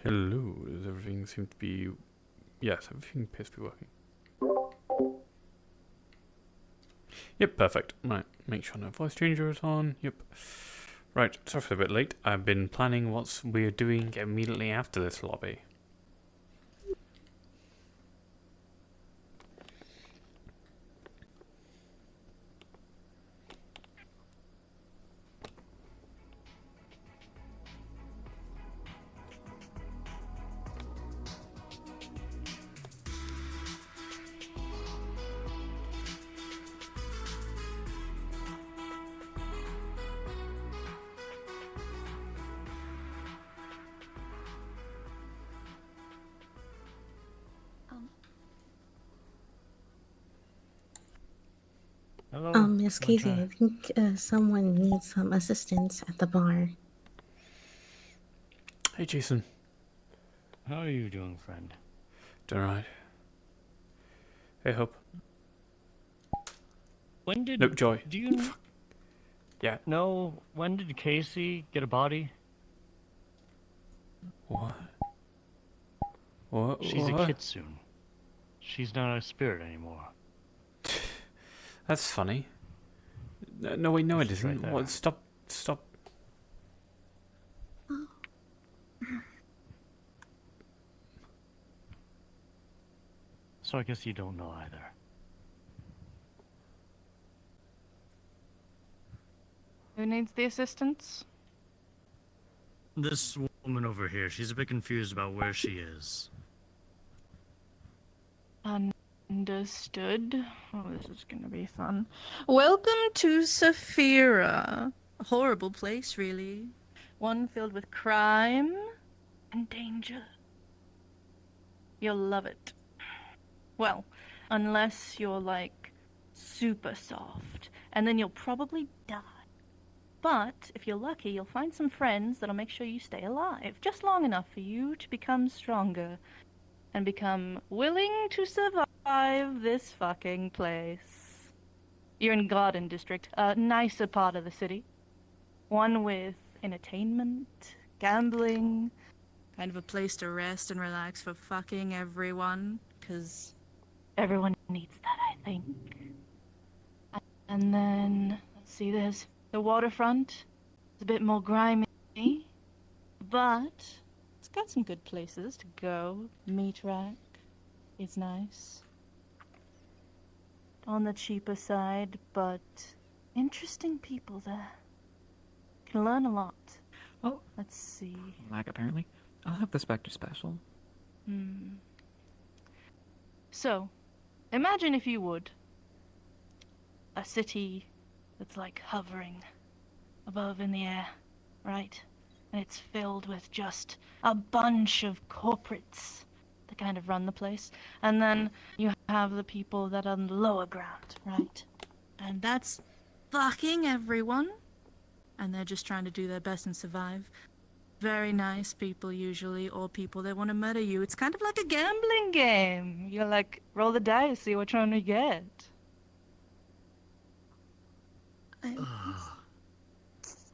Hello, does everything seem to be... Yes, everything appears to be working. Yep, perfect. Right, make sure no voice changer is on. Yep. Right, sorry for a bit late. I've been planning what we're doing immediately after this lobby. Hello, Miss my Casey, child. I think someone needs some assistance at the bar. Hey, Jason. How are you doing, friend? Doing alright? Hey, Hope. When did... Nope, Joy. Do you Yeah. know, when did Casey get a body? What? What? She's a What? kitsune. She's not a spirit anymore. That's funny. No, wait, no it She's right isn't. there. What? Stop. So I guess you don't know either. Who needs the assistance? This woman over here, she's a bit confused about where she is. Understood. Oh, this is gonna be fun. Welcome to Saphira. A horrible place, really. One filled with crime and danger. You'll love it. Well, unless you're like super soft, and then you'll probably die. But if you're lucky, you'll find some friends that'll make sure you stay alive, just long enough for you to become stronger and become willing to survive this fucking place. You're in Garden District, a nicer part of the city. One with entertainment, gambling, kind of a place to rest and relax for fucking everyone, 'cause everyone needs that, I think. And then, let's see, there's the waterfront. It's a bit more grimy, but it's got some good places to go. Meat rack is nice. On the cheaper side, but interesting people there. Can learn a lot. Oh. Let's see. Lag, apparently. I'll have the Spectre special. So, imagine if you would, a city that's like hovering above in the air, right? And it's filled with just a bunch of corporates that kind of run the place. And then you have the people that are on the lower ground, right? And that's fucking everyone. And they're just trying to do their best and survive. Very nice people usually, or people that want to murder you. It's kind of like a gambling game. You like roll the dice, see which one you get.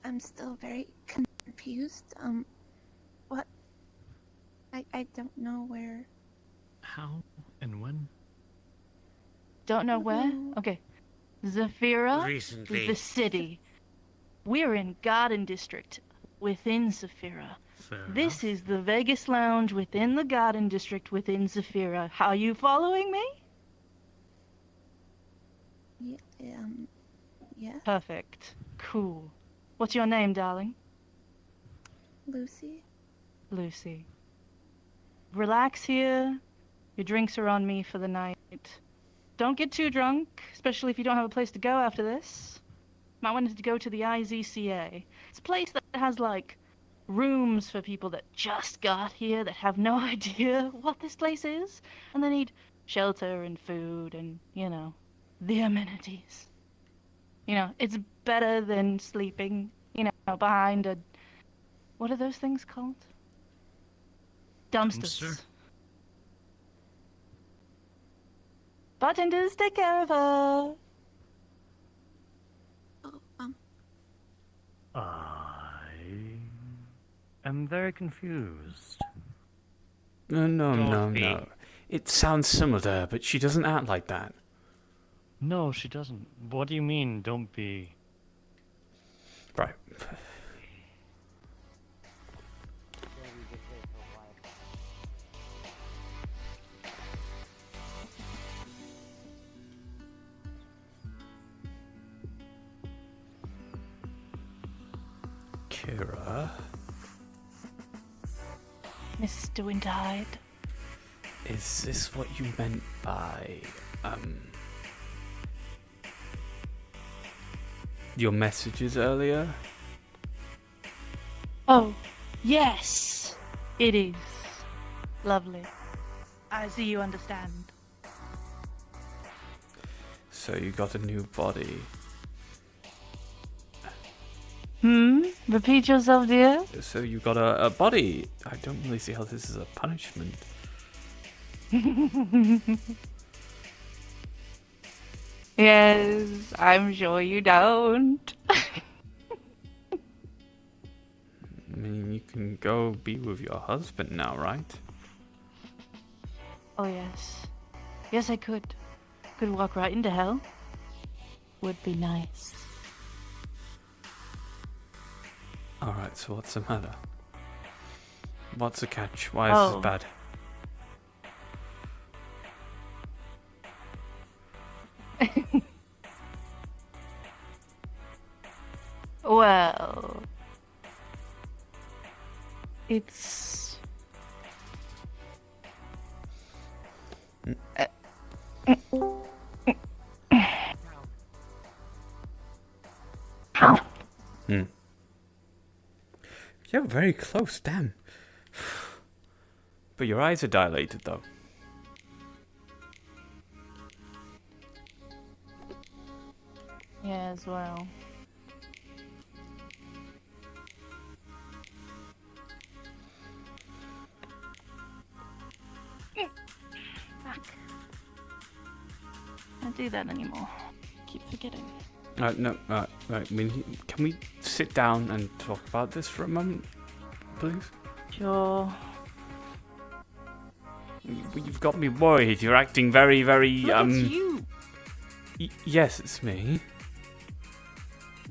I'm still very confused. What? I don't know where. How and when? Don't know where? Okay. Zafira Recently. is the city. We're in Garden District, within Zafira. Fair This enough. is the Vegas Lounge within the Garden District within Zafira. Are you following me? Yeah, Perfect. Cool. What's your name, darling? Lucy. Lucy. Relax here. Your drinks are on me for the night. Don't get too drunk, especially if you don't have a place to go after this. Might want to go to the IZCA. It's a place that has, like, rooms for people that just got here, that have no idea what this place is, and they need shelter and food and, you know, the amenities. You know, it's better than sleeping, you know, behind a... What are those things called? Dumpsters. Dumpster? Bartenders, take care of her. Oh, I am very confused. No. Don't be. It sounds similar to her, but she doesn't act like that. No, she doesn't. What do you mean, don't be? Right. Kira, Mr. Winterhide. is this what you meant by, your messages earlier? Oh, yes, it is. Lovely. I see you understand. So you got a new body. Repeat yourself, dear? So you got a body. I don't really see how this is a punishment. Yes, I'm sure you don't. I mean, you can go be with your husband now, right? Oh, yes. Yes, I could. Could walk right into hell. Would be nice. Alright, so what's the matter? What's the catch? Why is Oh. this bad? Well, it's You're very close, damn. But your eyes are dilated, though. yeah, as well. Fuck. Can't do that anymore. Keep forgetting. No, right. I mean, can we sit down and talk about this for a moment, please? Sure. You've got me worried. You're acting very, very, Look, it's you. Yes, it's me.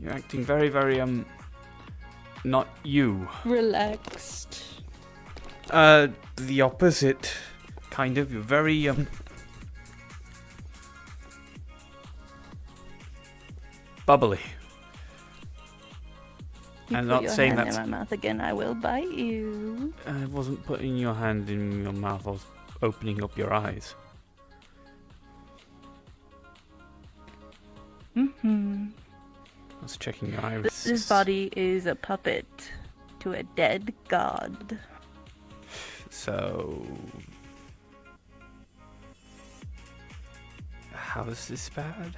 You're acting very, very, not you. Relaxed. The opposite, kind of. You're very, bubbly. You I'm put not your saying hand that's- in my mouth again, I will bite you. I wasn't putting your hand in your mouth. I was opening up your eyes. Mm-hmm. I was checking your iris. This body is a puppet to a dead god. So, how is this bad?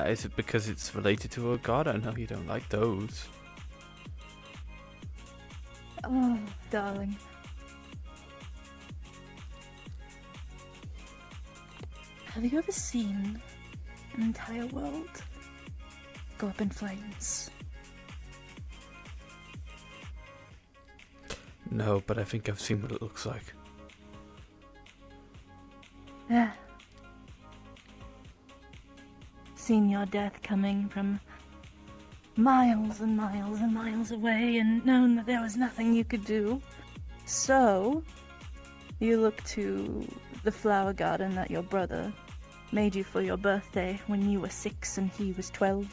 Is it because it's related to a god? I know you don't like those. Oh, darling. Have you ever seen an entire world go up in flames? No, but I think I've seen what it looks like. Yeah. Seen your death coming from miles and miles and miles away and known that there was nothing you could do. So, you look to the flower garden that your brother made you for your birthday when you were 6 and he was 12.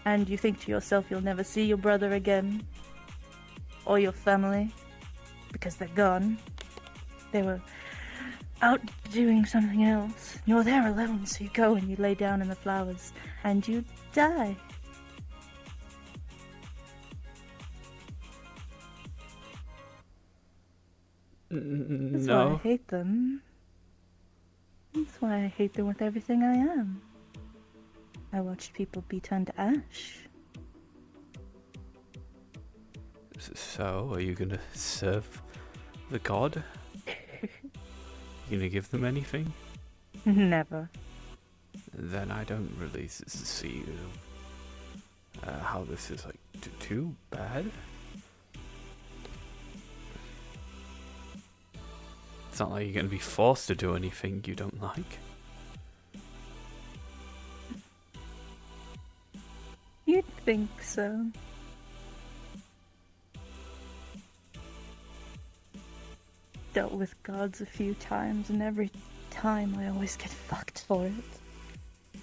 And you think to yourself you'll never see your brother again. Or your family. Because they're gone. They were out doing something else. You're there alone, so you go and you lay down in the flowers. And you die. That's why I No. hate them. That's why I hate them with everything I am. I watched people be turned to ash. So, are you gonna serve the god? You gonna give them anything? Never. Then I don't really see you. how this is like too bad. It's not like you're going to be forced to do anything you don't like. You'd think so. Dealt with gods a few times, and every time I always get fucked for it.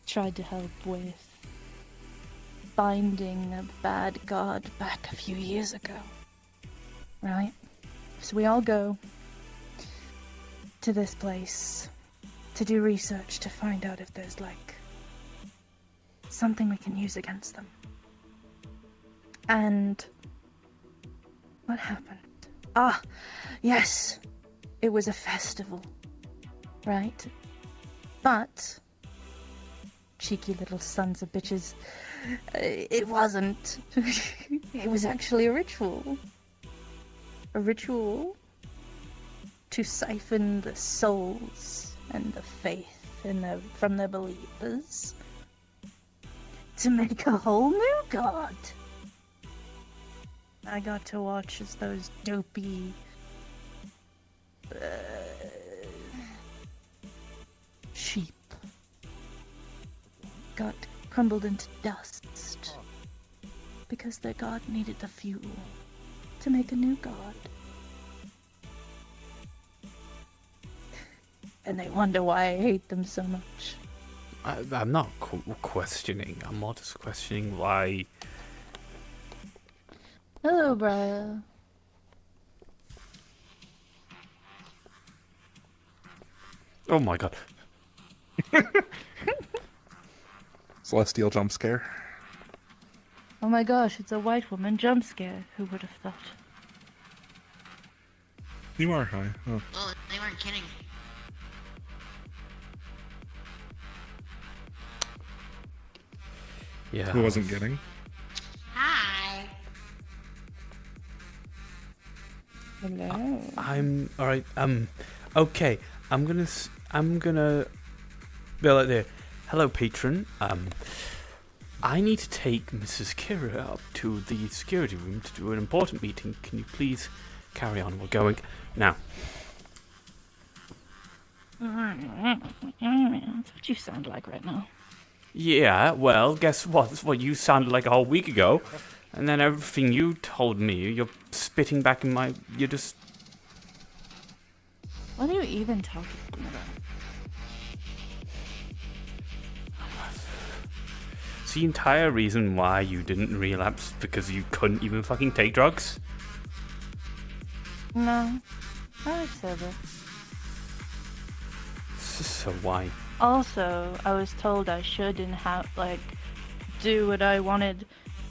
Tried to help with finding a bad god back a few years ago. Right? So we all go to this place to do research to find out if there's like something we can use against them. And what happened? Ah, yes, it was a festival, right? But cheeky little sons of bitches, it wasn't. It was actually a ritual. A ritual to siphon the souls and the faith from the believers to make a whole new god. I got to watch as those dopey sheep got crumbled into dust because their god needed the fuel to make a new god. And they wonder why I hate them so much. I'm not questioning. I'm more just questioning why. Hello, Briar. Oh my god. Celestial jump scare. Oh my gosh, it's a white woman jump scare. Who would have thought? You are high. Oh. Well, they weren't kidding. Yeah. Who wasn't getting? Hi. Hello. I'm alright. Okay. I'm gonna be like there. Hello, patron. I need to take Mrs. Kira up to the security room to do an important meeting. Can you please carry on? We're going now. That's what you sound like right now. Yeah. Well, guess what? That's what you sounded like a whole week ago, and then everything you told me, you're spitting back in my. You're just. What are you even talking about? It's the entire reason why you didn't relapse because you couldn't even fucking take drugs. No, I said it. So why? Also, I was told I shouldn't have, do what I wanted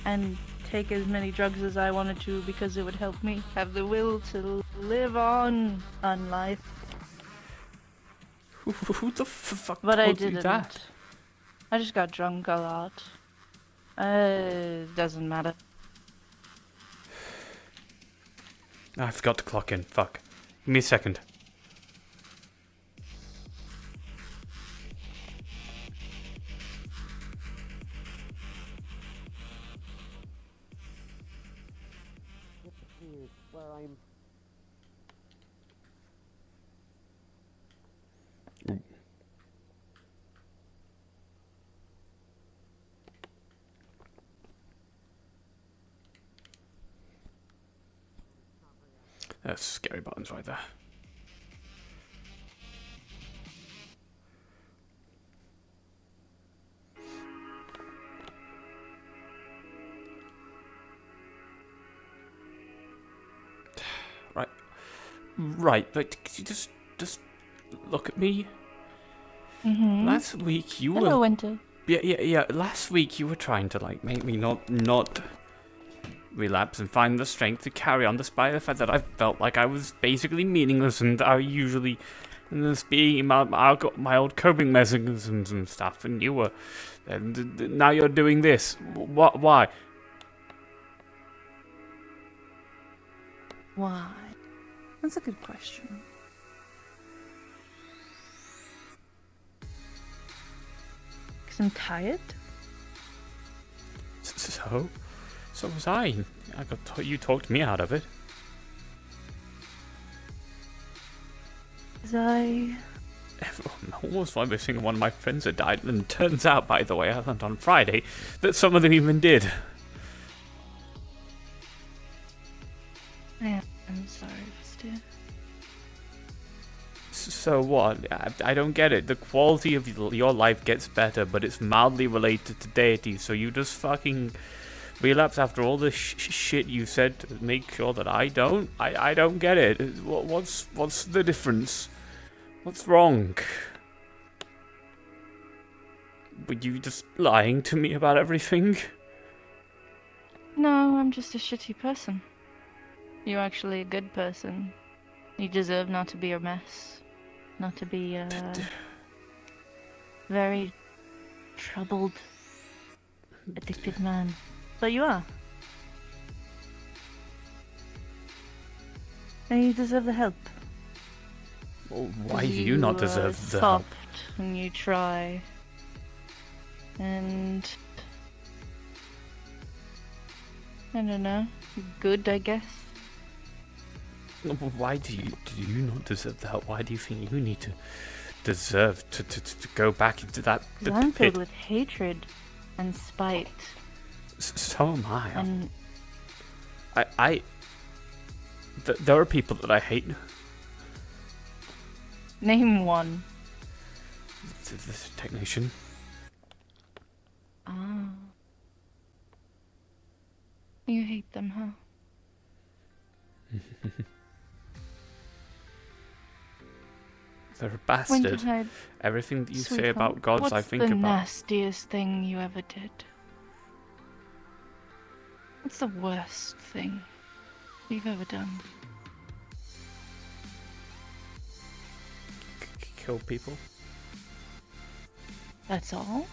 and take as many drugs as I wanted to because it would help me have the will to live on life. Who the fuck But told I you didn't. that? I just got drunk a lot. Doesn't matter. I forgot to clock in. Fuck. Give me a second. That's scary buttons right there. Right, but could you just look at me? Mm-hmm. Last week you Hello, were Winter. yeah. Last week you were trying to make me not relapse and find the strength to carry on, despite the fact that I felt like I was basically meaningless and I usually just being my old coping mechanisms and stuff. And you were, and now you're doing this. What? Why? Why? That's a good question. Because I'm tired? So? So was I. You talked me out of it. Was I? Almost every single one of my friends had died, and it turns out, by the way, I learned on Friday that some of them even did. Yeah, I'm sorry, Mister. So what? I don't get it. The quality of your life gets better, but it's mildly related to deity, so you just fucking relapse after all the shit you said to make sure that I don't? I don't get it. What's the difference? What's wrong? Were you just lying to me about everything? No, I'm just a shitty person. You're actually a good person. You deserve not to be a mess. Not to be a very troubled, addicted man. But you are. And you deserve the help. Well, why do you not deserve the help? Soft and you try. And I don't know. Good, I guess. Why do you not deserve the help? Why do you think you need to deserve to go back into that I'm filled pit? with hatred and spite. So am I. And There are people that I hate. name one. The technician. Ah. You hate them, huh? They're a bastard. Wintertide, Everything that you say sweetheart, about gods, what's I think the about. nastiest thing you ever did? What's the worst thing you've ever done? Kill people. That's all?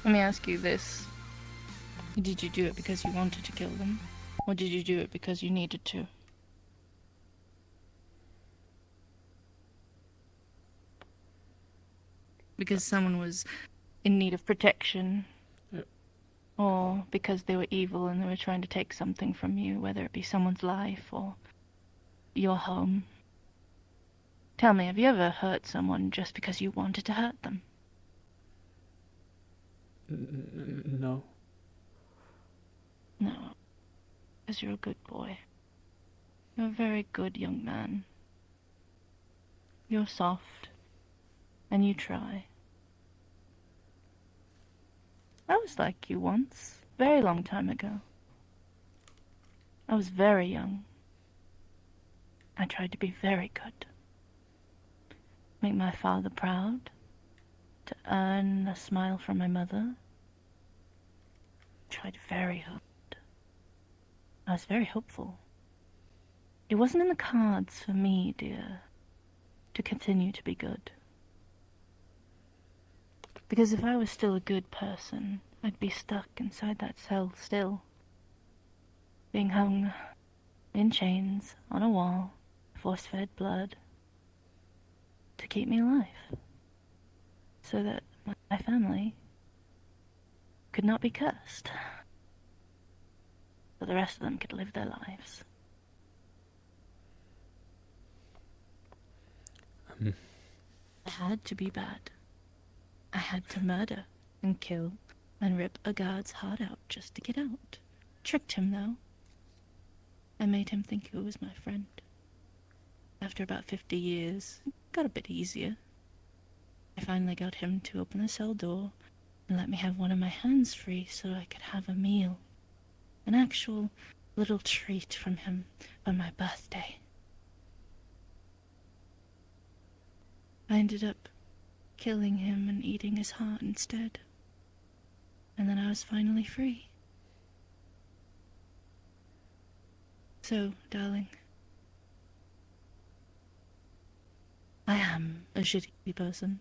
Let me ask you this. Did you do it because you wanted to kill them? Or did you do it because you needed to? Because someone was in need of protection? Yep. Or because they were evil and they were trying to take something from you, whether it be someone's life or your home? Tell me, have you ever hurt someone just because you wanted to hurt them? No. No. Because you're a good boy. You're a very good young man. You're soft. And you try. I was like you once. Very long time ago. I was very young. I tried to be very good. Make my father proud. To earn a smile from my mother. Tried very hard. I was very hopeful. It wasn't in the cards for me, dear, to continue to be good. Because if I was still a good person, I'd be stuck inside that cell still. Being hung in chains on a wall, force-fed blood, to keep me alive. So that my family could not be cursed. So the rest of them could live their lives. I had to be bad. I had to murder and kill and rip a guard's heart out just to get out. Tricked him, though. I made him think he was my friend. After about 50 years, it got a bit easier. I finally got him to open the cell door and let me have one of my hands free so I could have a meal. An actual little treat from him on my birthday. I ended up killing him and eating his heart instead. And then I was finally free. So, darling, I am a shitty person.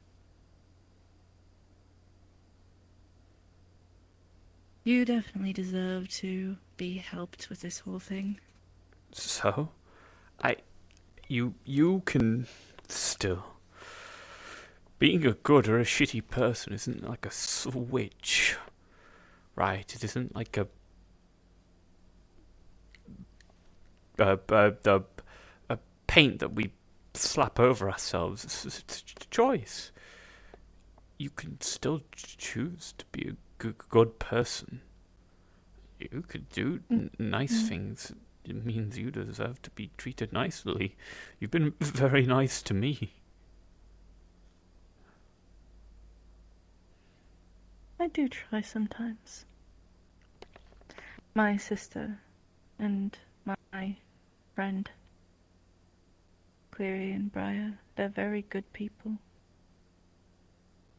You definitely deserve to be helped with this whole thing. So, you can still being a good or a shitty person isn't like a switch, right? It isn't like a paint that we slap over ourselves. It's a choice. You can still choose to be a good person. You could do nice things. It means you deserve to be treated nicely. You've been very nice to me. I do try sometimes. My sister and my friend, Cleary and Briar, they're very good people.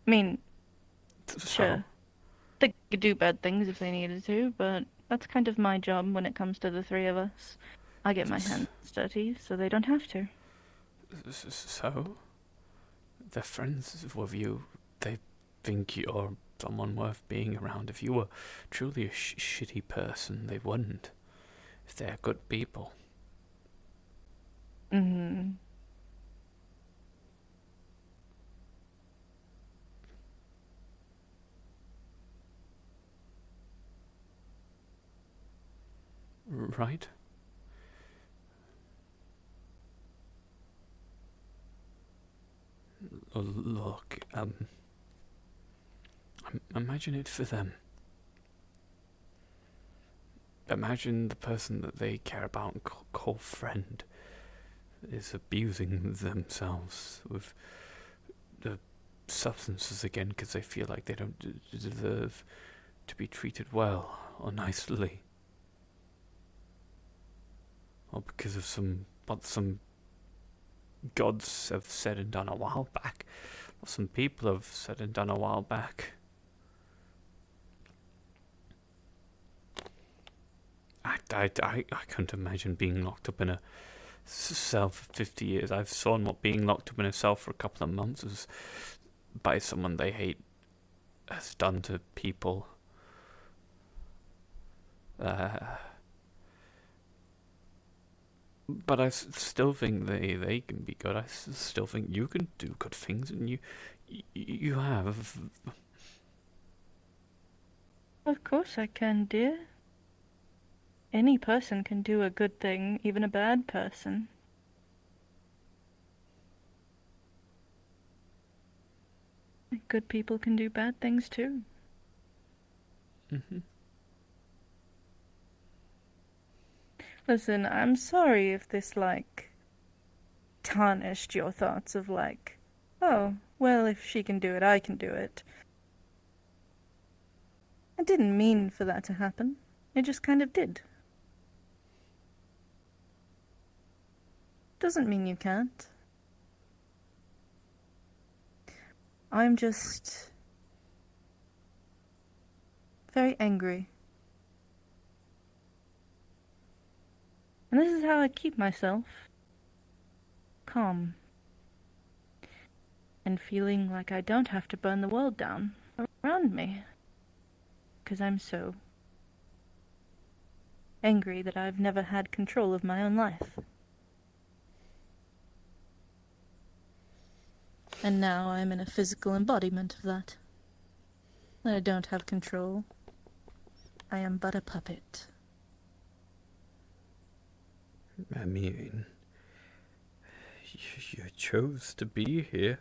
I mean, sure, they could do bad things if they needed to, but that's kind of my job when it comes to the three of us. I get my hands dirty, so they don't have to. So? They're friends with you. They think you're someone worth being around. If you were truly a shitty person, they wouldn't. If they're good people. Mm-hmm. Right? Look, imagine it for them. Imagine the person that they care about and call friend is abusing themselves with the substances again because they feel like they don't deserve to be treated well or nicely. Or because of what some gods have said and done a while back. What some people have said and done a while back. I couldn't imagine being locked up in a cell for 50 years. I've seen what being locked up in a cell for a couple of months is by someone they hate has done to people. But I still think they can be good. I still think you can do good things, and you have. Of course I can, dear. Any person can do a good thing, even a bad person. Good people can do bad things too. Mm-hmm. Listen, I'm sorry if this, tarnished your thoughts of, oh, well, if she can do it, I can do it. I didn't mean for that to happen. It just kind of did. Doesn't mean you can't. I'm just very angry. And this is how I keep myself calm. And feeling like I don't have to burn the world down around me. 'Cause I'm so angry that I've never had control of my own life. And now I'm in a physical embodiment of that. I don't have control. I am but a puppet. I mean, you chose to be here.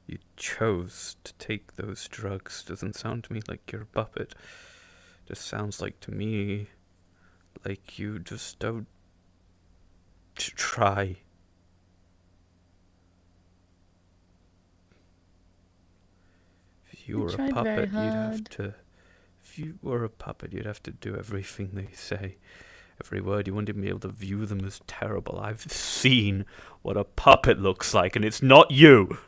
You chose to take those drugs. Doesn't sound to me like you're a puppet. Just sounds like to me like you just don't try. If you were a puppet, you'd have to. If you were a puppet, you'd have to do everything they say. Every word. You wouldn't even be able to view them as terrible. I've seen what a puppet looks like, and it's not you.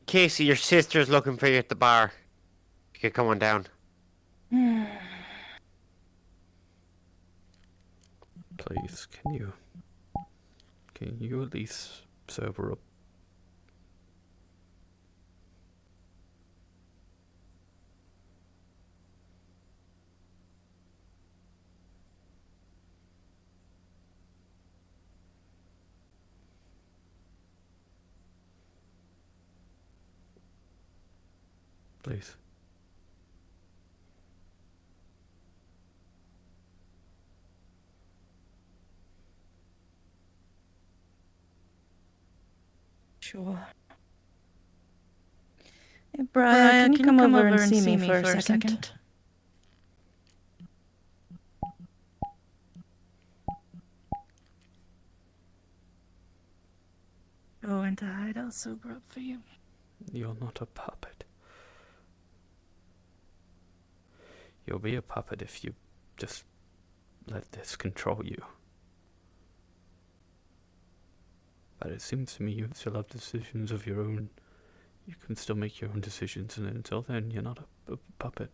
Casey, your sister's looking for you at the bar. You could come on down. Please, can you at least sober up? please. Sure. Hey, Briar, can you come over and see me for a second? Go into hide, I'll sober up for you. You're not a puppet. You'll be a puppet if you just let this control you. But it seems to me you still have decisions of your own. You can still make your own decisions, and until then, you're not a puppet.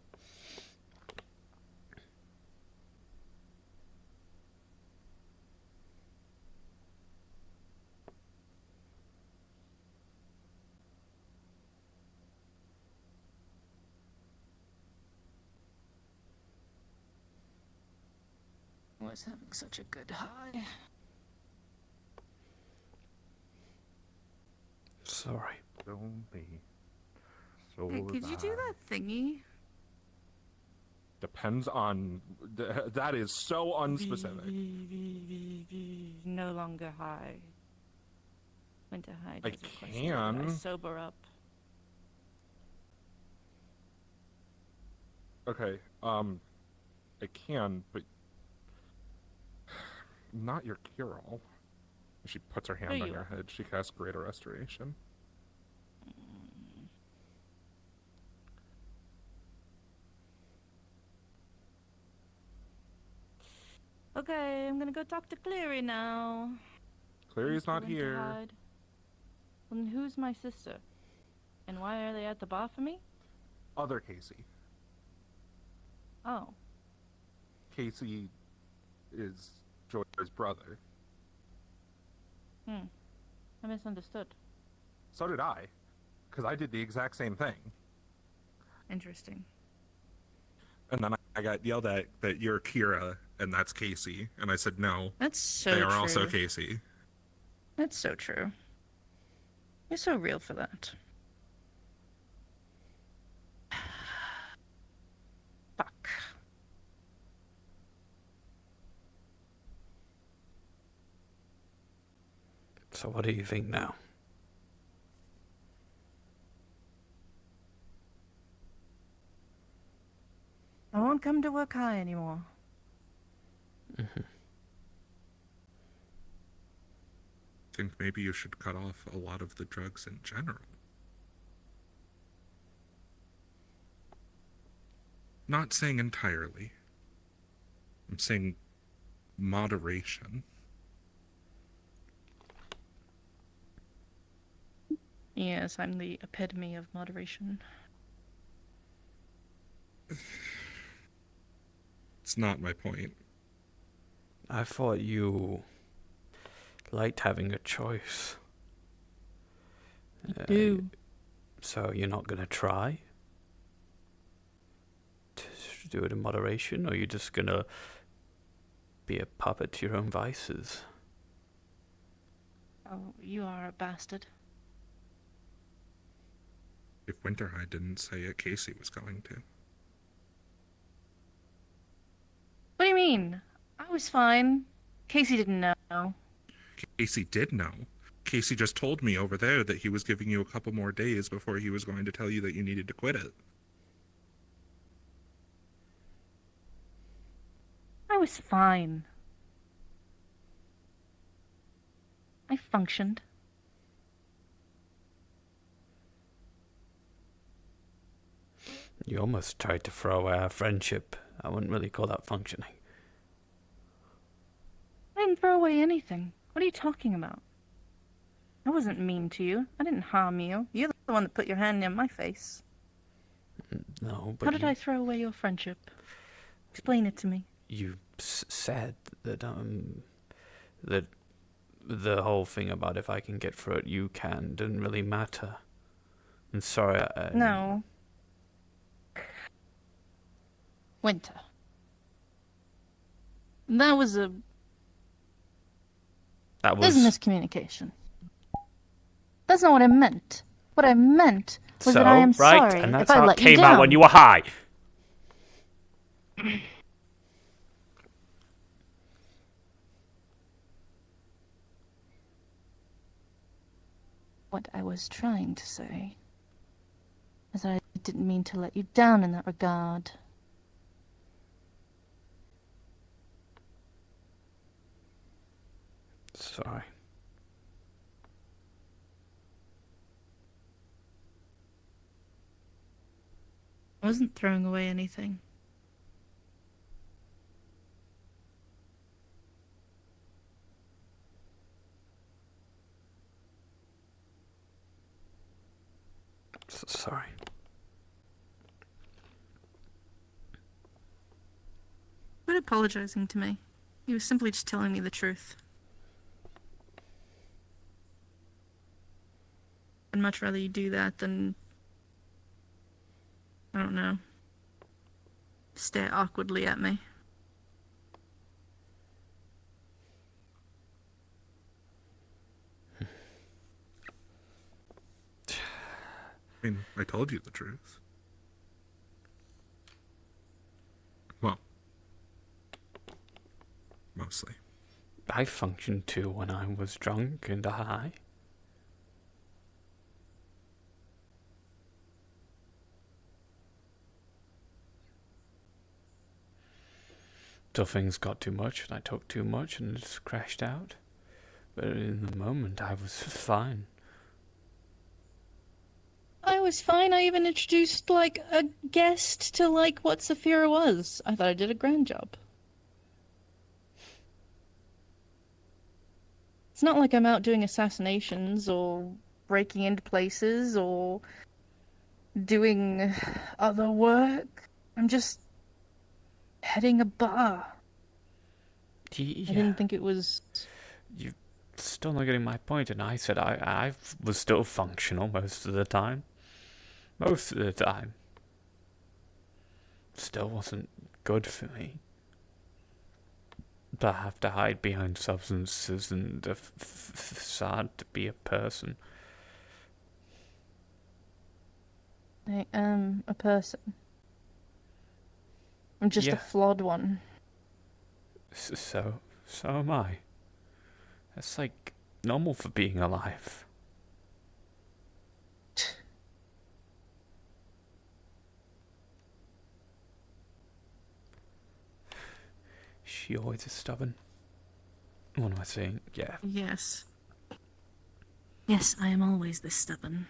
I was having such a good high. Sorry. Don't be so Hey, could you do bad. that thingy? Depends on. That is so unspecific. No longer high. Went to hide. I as a question that I can. sober up. Okay, I can, but not your cure-all. She puts her hand There on you your are. head. She casts Greater Restoration. Okay, I'm gonna go talk to Cleary now. Clary's not Went to here. hide. Well, then who's my sister? And why are they at the bar for me? Other Casey. Oh. Casey is Joy's brother. I misunderstood. So did I, because I did the exact same thing. Interesting. And then I got yelled at that you're Kira and that's Casey, and I said no. That's so They true. are also Casey. That's so true. You're so real for that. Fuck. So what do you think now? I won't come to work high anymore. Think maybe you should cut off a lot of the drugs in general. Not saying entirely. I'm saying moderation. Yes, I'm the epitome of moderation. It's not my point. I thought you liked having a choice. Do. So you're not gonna try to do it in moderation, or you're just gonna be a puppet to your own vices? Oh, you are a bastard. If Winterhide didn't say it, Casey was going to. What do you mean? I was fine. Casey didn't know. Casey did know. Casey just told me over there that he was giving you a couple more days before he was going to tell you that you needed to quit it. I was fine. I functioned. You almost tried to throw away our friendship. I wouldn't really call that functioning. I didn't throw away anything. What are you talking about? I wasn't mean to you. I didn't harm you. You're the one that put your hand near my face. No, but How did I throw away your friendship? Explain it to me. You said that that the whole thing about if I can get through it, you can, didn't really matter. I'm sorry. No. Winter. That was a That was business communication. That's not what I meant. What I meant was so, that I am right? sorry And if that's I how it let you came out when down. you were high. What I was trying to say is that I didn't mean to let you down in that regard. Sorry. I wasn't throwing away anything. Sorry. Quit apologizing to me. He was simply just telling me the truth. I'd much rather you do that than, I don't know, stare awkwardly at me. I mean, I told you the truth. Well, mostly. I functioned too when I was drunk and high. Till things got too much and I took too much and it just crashed out. But in the moment I was fine. I was fine. I even introduced, like, a guest to, like, what Saphira was. I thought I did a grand job. It's not like I'm out doing assassinations or breaking into places or doing other work. I'm just heading a bar. Yeah. I didn't think it was... You're still not getting my point, and I said I was still functional most of the time. Most of the time. Still wasn't good for me. To have to hide behind substances and a facade to be a person. I am a person. I'm just a Yeah. flawed one. So am I. That's like normal for being alive. She always is stubborn. What am I saying? Yeah. Yes. Yes, I am always this stubborn.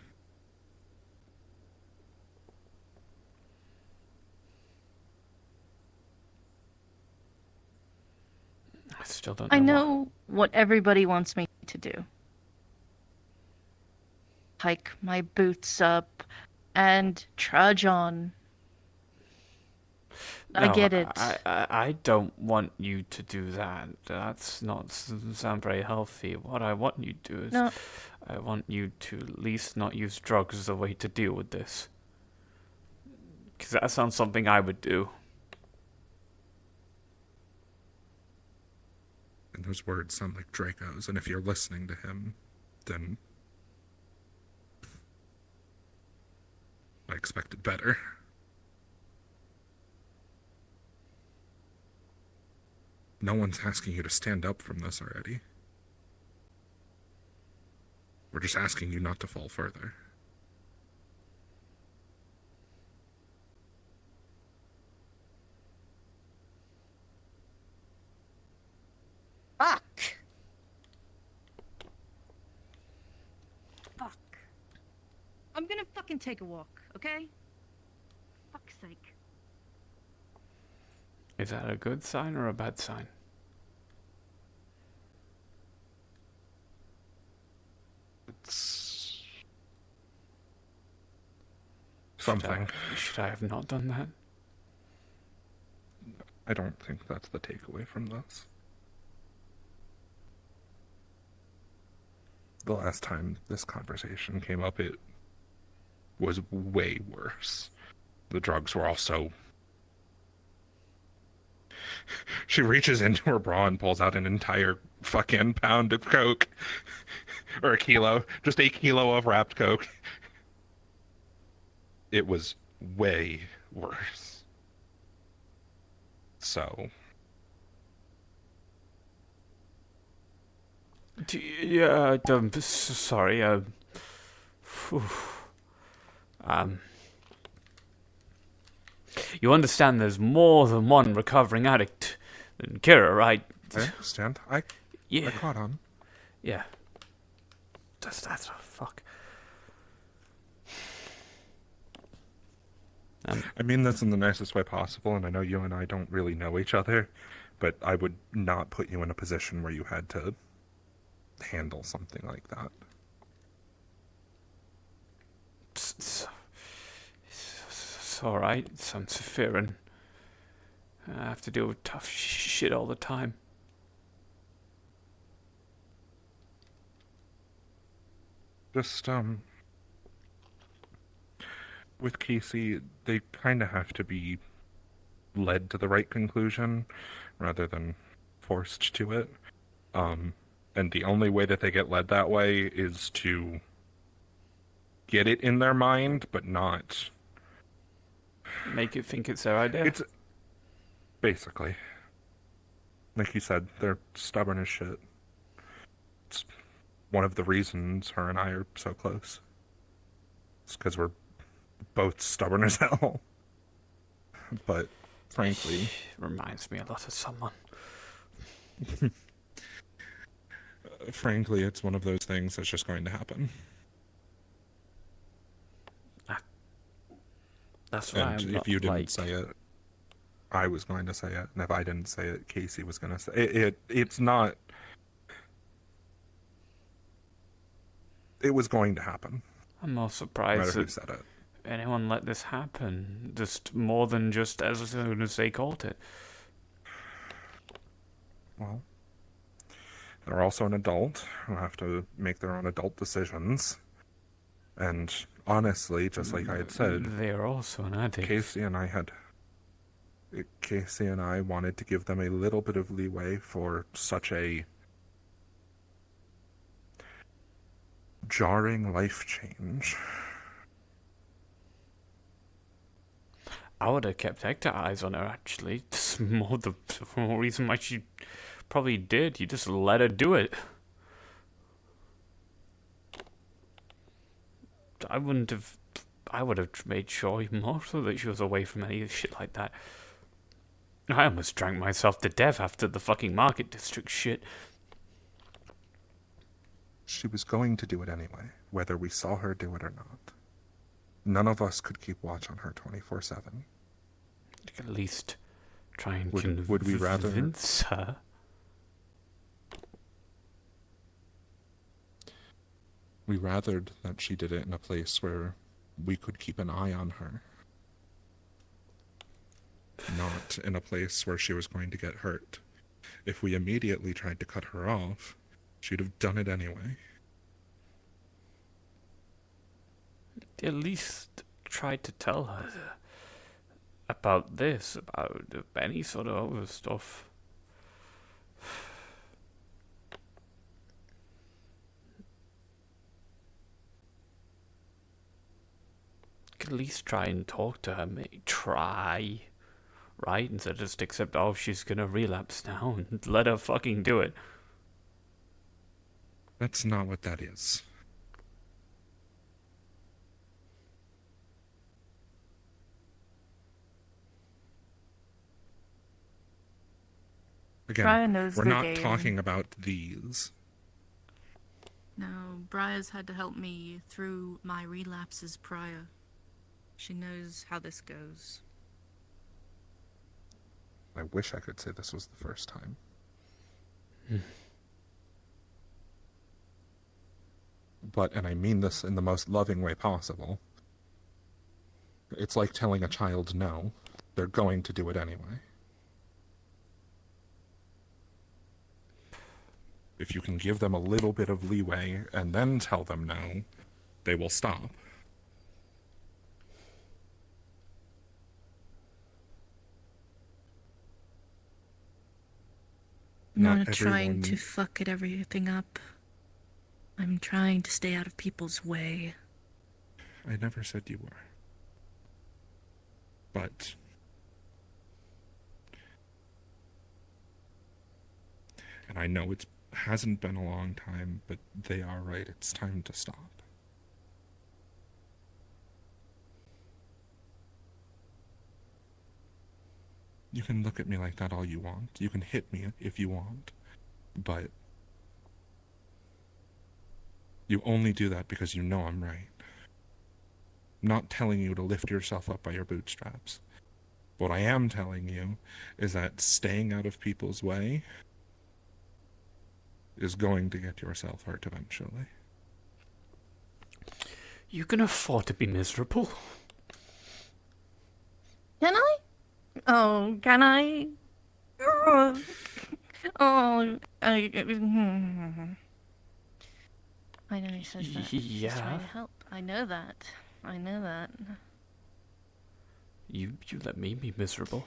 I still don't know. I know what everybody wants me to do. Hike my boots up and trudge on. I get it. I don't want you to do that. That's not sound very healthy. What I want you to do is, No. I want you to at least not use drugs as a way to deal with this. Because that sounds something I would do. And those words sound like Draco's, and if you're listening to him, then I expected better. No one's asking you to stand up from this already. We're just asking you not to fall further. Fuck. Fuck. I'm gonna fucking take a walk, okay? Fuck's sake. Is that a good sign or a bad sign? It's something. Should I have not done that? I don't think that's the takeaway from this. The last time this conversation came up, it was way worse. The drugs were also... She reaches into her bra and pulls out an entire fucking pound of coke. Or a kilo. Just a kilo of wrapped coke. it was way worse. So, Yeah, sorry. Phew. Um, you understand there's more than one recovering addict than Kira, right? I understand. I Yeah, caught on. yeah. That's fuck. I mean this in the nicest way possible, and I know you and I don't really know each other, but I would not put you in a position where you had to handle something like that. It's alright. I'm Saphir, I have to deal with tough shit all the time. Just, with Casey, they kind of have to be led to the right conclusion rather than forced to it. And the only way that they get led that way is to get it in their mind, but not... Make it think it's their idea. It's basically, like you said, they're stubborn as shit. It's one of the reasons her and I are so close. It's because we're both stubborn as hell. But frankly, Reminds me a lot of someone. frankly, it's one of those things that's just going to happen. That's why And I'm if not, you didn't like, say it, I was going to say it. And if I didn't say it, Casey was going to say it. It's not... It was going to happen. I'm more No surprised matter who that said it. anyone let this happen. Just more than just as soon as they called it. Well, they're also an adult who have to make their own adult decisions. And honestly, just like I had said, They're also an addict. Casey and I wanted to give them a little bit of leeway for such a jarring life change. I would have kept extra eyes on her, actually. It's more the reason why she probably did. You just let her do it. I would have made sure even more so that she was away from any shit like that. I almost drank myself to death after the fucking Market District shit. She was going to do it anyway, whether we saw her do it or not. None of us could keep watch on her 24/7. At least try and Would we rather... convince her. We rathered that she did it in a place where we could keep an eye on her. Not in a place where she was going to get hurt. If we immediately tried to cut her off, she'd have done it anyway. At least try to tell her about this, about any sort of other stuff. At least try and talk to her, mate. Try. Right? Instead of just accept, oh, she's gonna relapse now, and let her fucking do it. That's not what that is. Again, Brian knows we're the not game. talking about these. No, Briar's had to help me through my relapses prior. She knows how this goes. I wish I could say this was the first time. But, and I mean this in the most loving way possible, it's like telling a child no. They're going to do it anyway. If you can give them a little bit of leeway and then tell them no, they will stop. I'm Not not trying everyone- to fuck it everything up. I'm trying to stay out of people's way. I never said you were. But and I know it hasn't been a long time, but they are right. It's time to stop. You can look at me like that all you want. You can hit me if you want. But you only do that because you know I'm right. I'm not telling you to lift yourself up by your bootstraps. What I am telling you is that staying out of people's way is going to get yourself hurt eventually. You can afford to be miserable. Can I? Oh, can I? Oh, I know he says that. He's trying Yeah. to help. I know that. I know that. You let me be miserable.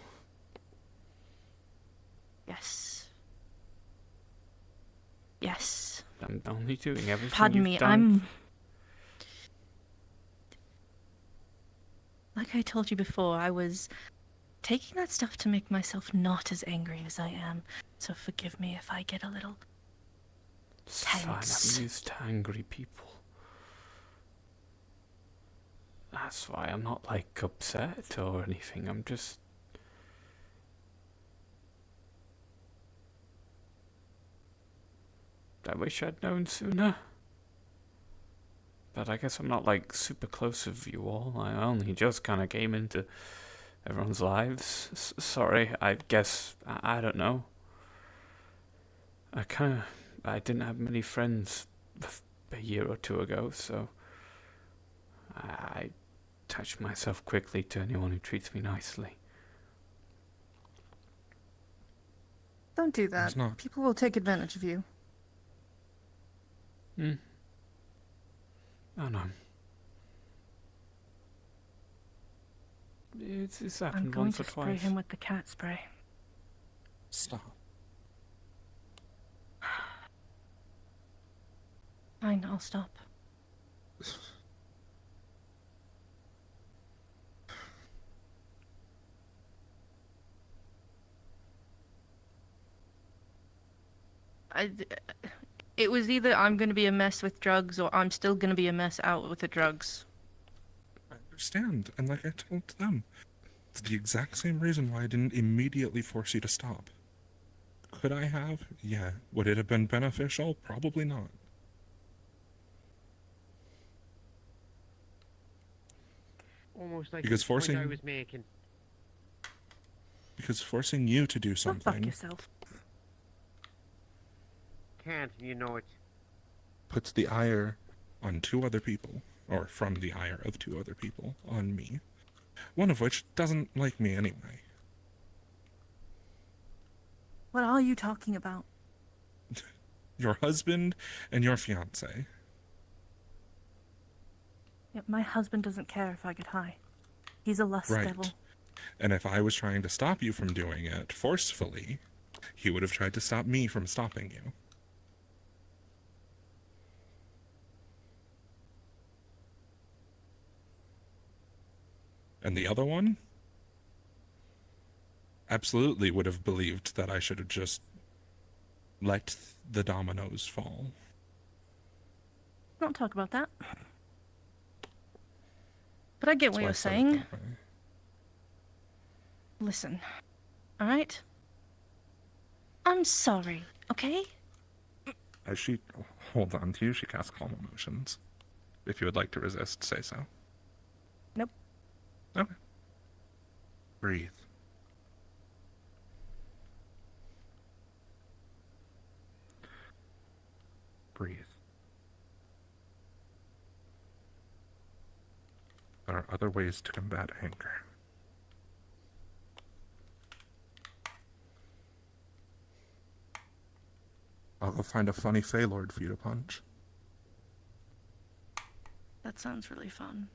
Yes. Yes. I'm only doing everything Pardon you've me, done. Like I told you before, I was taking that stuff to make myself not as angry as I am. So forgive me if I get a little It's fine, tense. I'm used to angry people. That's why I'm not, like, upset or anything. I'm just... I wish I'd known sooner. But I guess I'm not, like, super close with you all. I only just kind of came into everyone's lives. Sorry, I guess... I don't know. I didn't have many friends a year or two ago, so... I attach myself quickly to anyone who treats me nicely. Don't do that. It's not. People will take advantage of you. Oh no. It's I'm happened going once to or spray twice. him with the cat spray. Stop. Fine, I'll stop. It was either I'm going to be a mess with drugs or I'm still going to be a mess out with the drugs. I understand, and like I told them, it's the exact same reason why I didn't immediately force you to stop. Could I have? Yeah. Would it have been beneficial? Probably not. Almost like Because the point I forcing- was making. Because forcing you to do Go fuck something yourself. Can't, you know it. puts the ire on two other people, or from the ire of two other people, on me. One of which doesn't like me anyway. What are you talking about? Your husband and your fiancé. Yeah, my husband doesn't care if I get high. He's a lust Right. devil. And if I was trying to stop you from doing it forcefully, he would have tried to stop me from stopping you. And the other one absolutely would have believed that I should have just let the dominoes fall. Don't talk about that. But I get what That's why I you're said it saying. that way. Listen, alright? I'm sorry, okay? As she holds on to you, she casts Calm Emotions. If you would like to resist, say so. Nope. Okay. Breathe. Breathe. There are other ways to combat anger. I'll go find a funny Fey Lord for you to punch. That sounds really fun.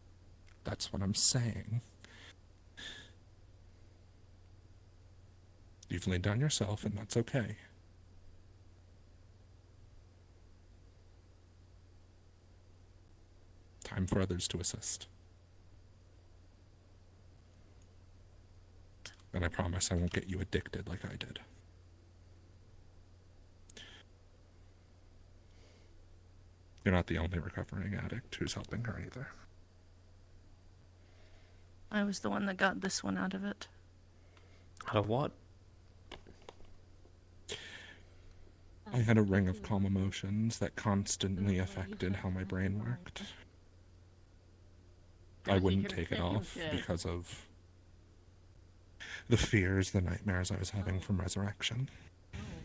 That's what I'm saying. You've laid down yourself, and that's okay. Time for others to assist. And I promise I won't get you addicted like I did. You're not the only recovering addict who's helping her either. I was the one that got this one out of it. Out of what? I had a ring of calm emotions that constantly affected how my brain worked. I wouldn't take it off because of the fears, the nightmares I was having from resurrection.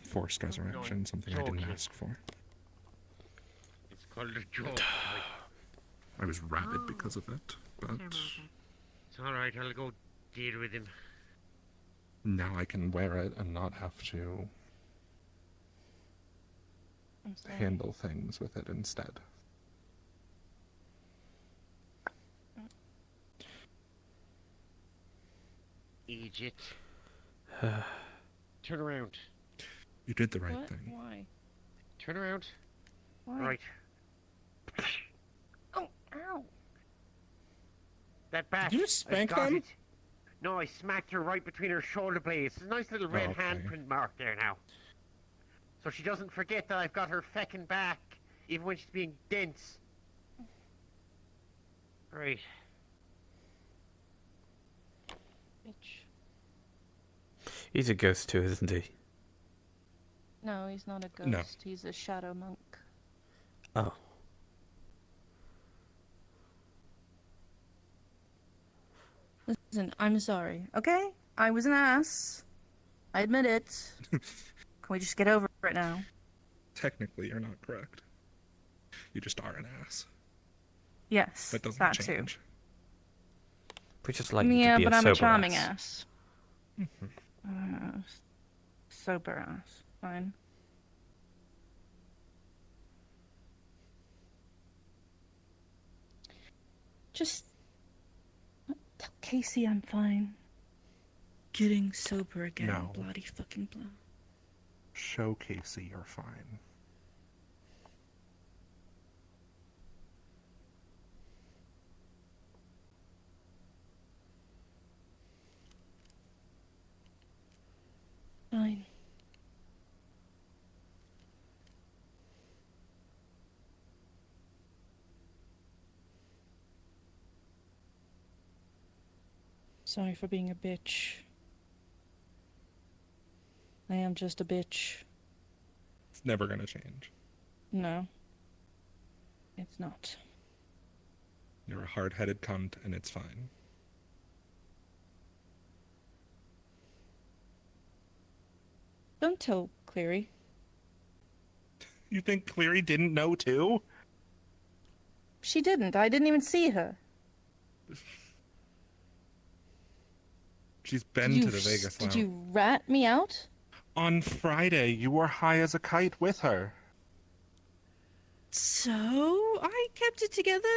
Forced resurrection, something I didn't ask for. It's called a joke. I was rabid because of it, but It's alright, I'll go deal with him. now I can wear it and not have to I'm sorry. handle things with it instead. Egypt. Turn around. You did the right What? thing. Why? Turn around. Why? Right. Oh, ow. That bat. Did you just I spank got them? it. No, I smacked her right between her shoulder blades. There's a nice little red okay. handprint mark there now. So she doesn't forget that I've got her feckin' back, even when she's being dense. Right. Bitch. He's a ghost too, isn't he? No, he's not a ghost. No. He's a shadow monk. Oh. Listen, I'm sorry, okay? I was an ass. I admit it. Can we just get over it now? Technically, you're not correct. You just are an ass. Yes, That doesn't that change. too. We just like you Yeah, to be but a I'm sober a charming ass. Sober ass. Fine. Just tell Casey I'm fine. Getting sober again. No. Bloody fucking blah. Show Casey you're fine. Fine. Sorry for being a bitch. I am just a bitch. It's never gonna change. No. It's not. You're a hard-headed cunt, and it's fine. Don't tell Clary. You think Cleary didn't know too? She didn't. I didn't even see her. She's been Did to you the Vegas Did lounge. you rat me out? On Friday, you were high as a kite with her. So I kept it together.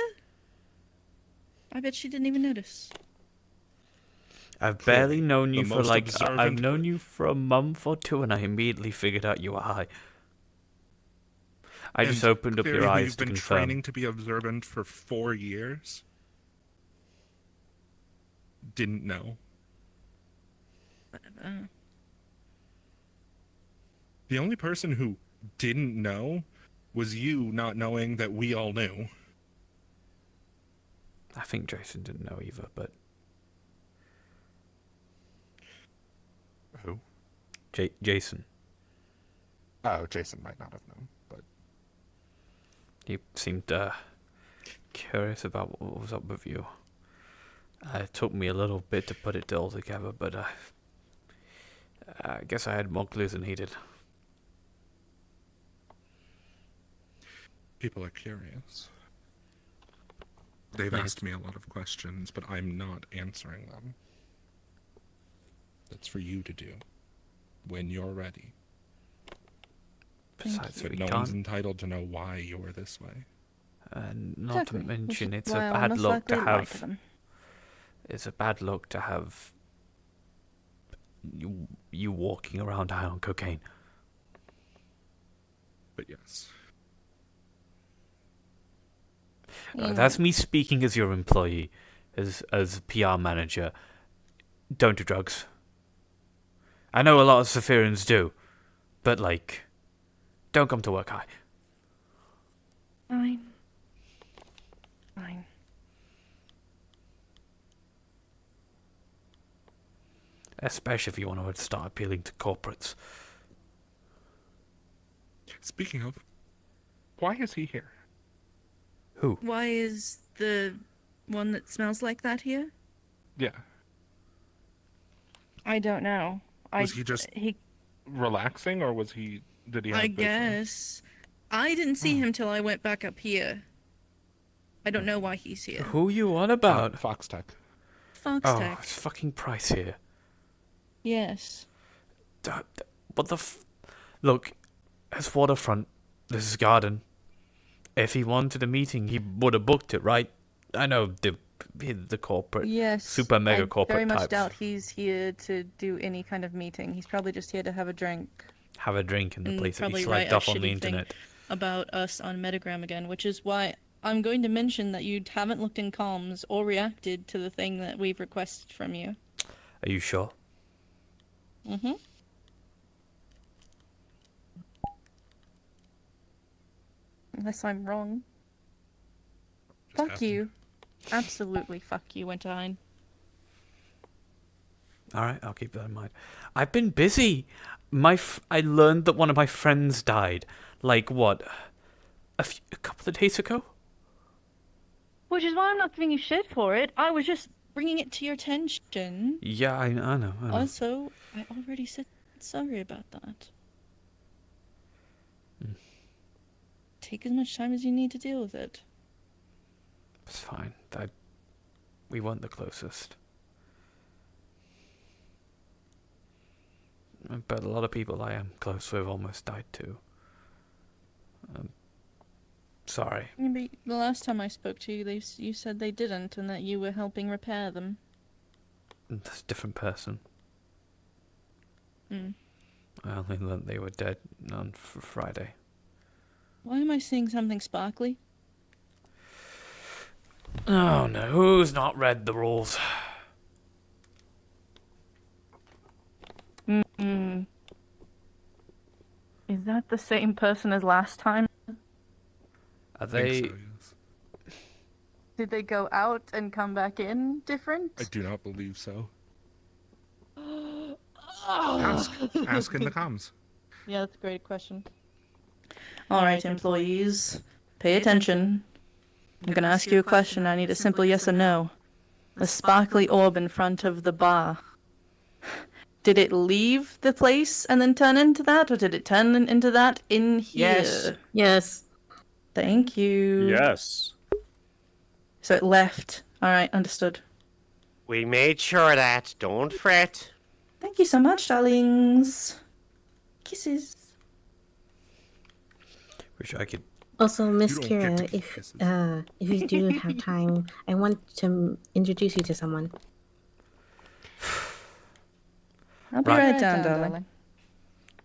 I bet she didn't even notice. I've barely known you the for most like I've observant known you for a month or two, and I immediately figured out you were high. I just And opened up Cleary, your who eyes you've to been confirm. training to be observant for 4 years, didn't know. Whatever. The only person who didn't know was you not knowing that we all knew. I think Jason didn't know either, but Who? Jason, Oh, Jason might not have known, but he seemed curious about what was up with you. It took me a little bit to put it all together, but I guess I had more clues than he did. people are curious. They've Nice. asked me a lot of questions, but I'm not answering them. That's for you to do when you're ready. Besides, But we no can't. one's entitled to know why you're this way. And not Exactly, to which mention, is it's a why I'll bad most look to likely lie have. them. It's a bad look to have you walking around high on cocaine. But yes. That's me speaking as your employee, as PR manager. Don't do drugs. I know a lot of Saphirians do, but, like, don't come to work high. Fine. Fine. Especially if you want to start appealing to corporates. Speaking of, why is he here? Who? Why is the one that smells like that here? Yeah. I don't know. Was he just relaxing, or was he? Did he have I business? guess. I didn't see him till I went back up here. I don't know why he's here. Who you on about? Fox Tech. Fox Oh, Tech. it's fucking Price here. Yes. What the Look, it's waterfront. This is garden. If he wanted a meeting, he would have booked it, right? I know the corporate, Yes. super mega corporate I very much types doubt he's here to do any kind of meeting. He's probably just here to have a drink. have a drink in the And place that he probably slagged write a off on the shitty thing. internet. About us on Metagram again, which is why I'm going to mention that you haven't looked in comms or reacted to the thing that we've requested from you. Are you sure? Mm-hmm. Unless I'm wrong. Fuck asking. you. Absolutely fuck you, Wentine. Alright, I'll keep that in mind. I've been busy. I learned that one of my friends died. Like, what? A couple of days ago? Which is why I'm not giving you shit for it. I was just bringing it to your attention. Yeah, I know. Also, I already said sorry about that. Take as much time as you need to deal with it. It's fine. We weren't the closest. But a lot of people I am close with almost died too. Sorry. Yeah, but the last time I spoke to you, you said they didn't, and that you were helping repair them. That's a different person. Hmm. I only learned they were dead on Friday. Why am I seeing something sparkly? Oh no, who's not read the rules? Mm-mm. Is that the same person as last time? Are I they... think so, yes. Did they go out and come back in different? I do not believe so. Oh. Ask in the comms. Yeah, that's a great question. Alright, employees, pay attention. I'm gonna ask you a question. I need a simple yes or no. The sparkly orb in front of the bar. Did it leave the place and then turn into that, or did it turn into that in here? Yes. Yes. Thank you. Yes. So it left. Alright, understood. We made sure of that. Don't fret. Thank you so much, darlings. Kisses. Wish I could... Also, Miss You don't get to Kira, keep kisses. if you do have time, I want to introduce you to someone. I'll be Right. right down, darling.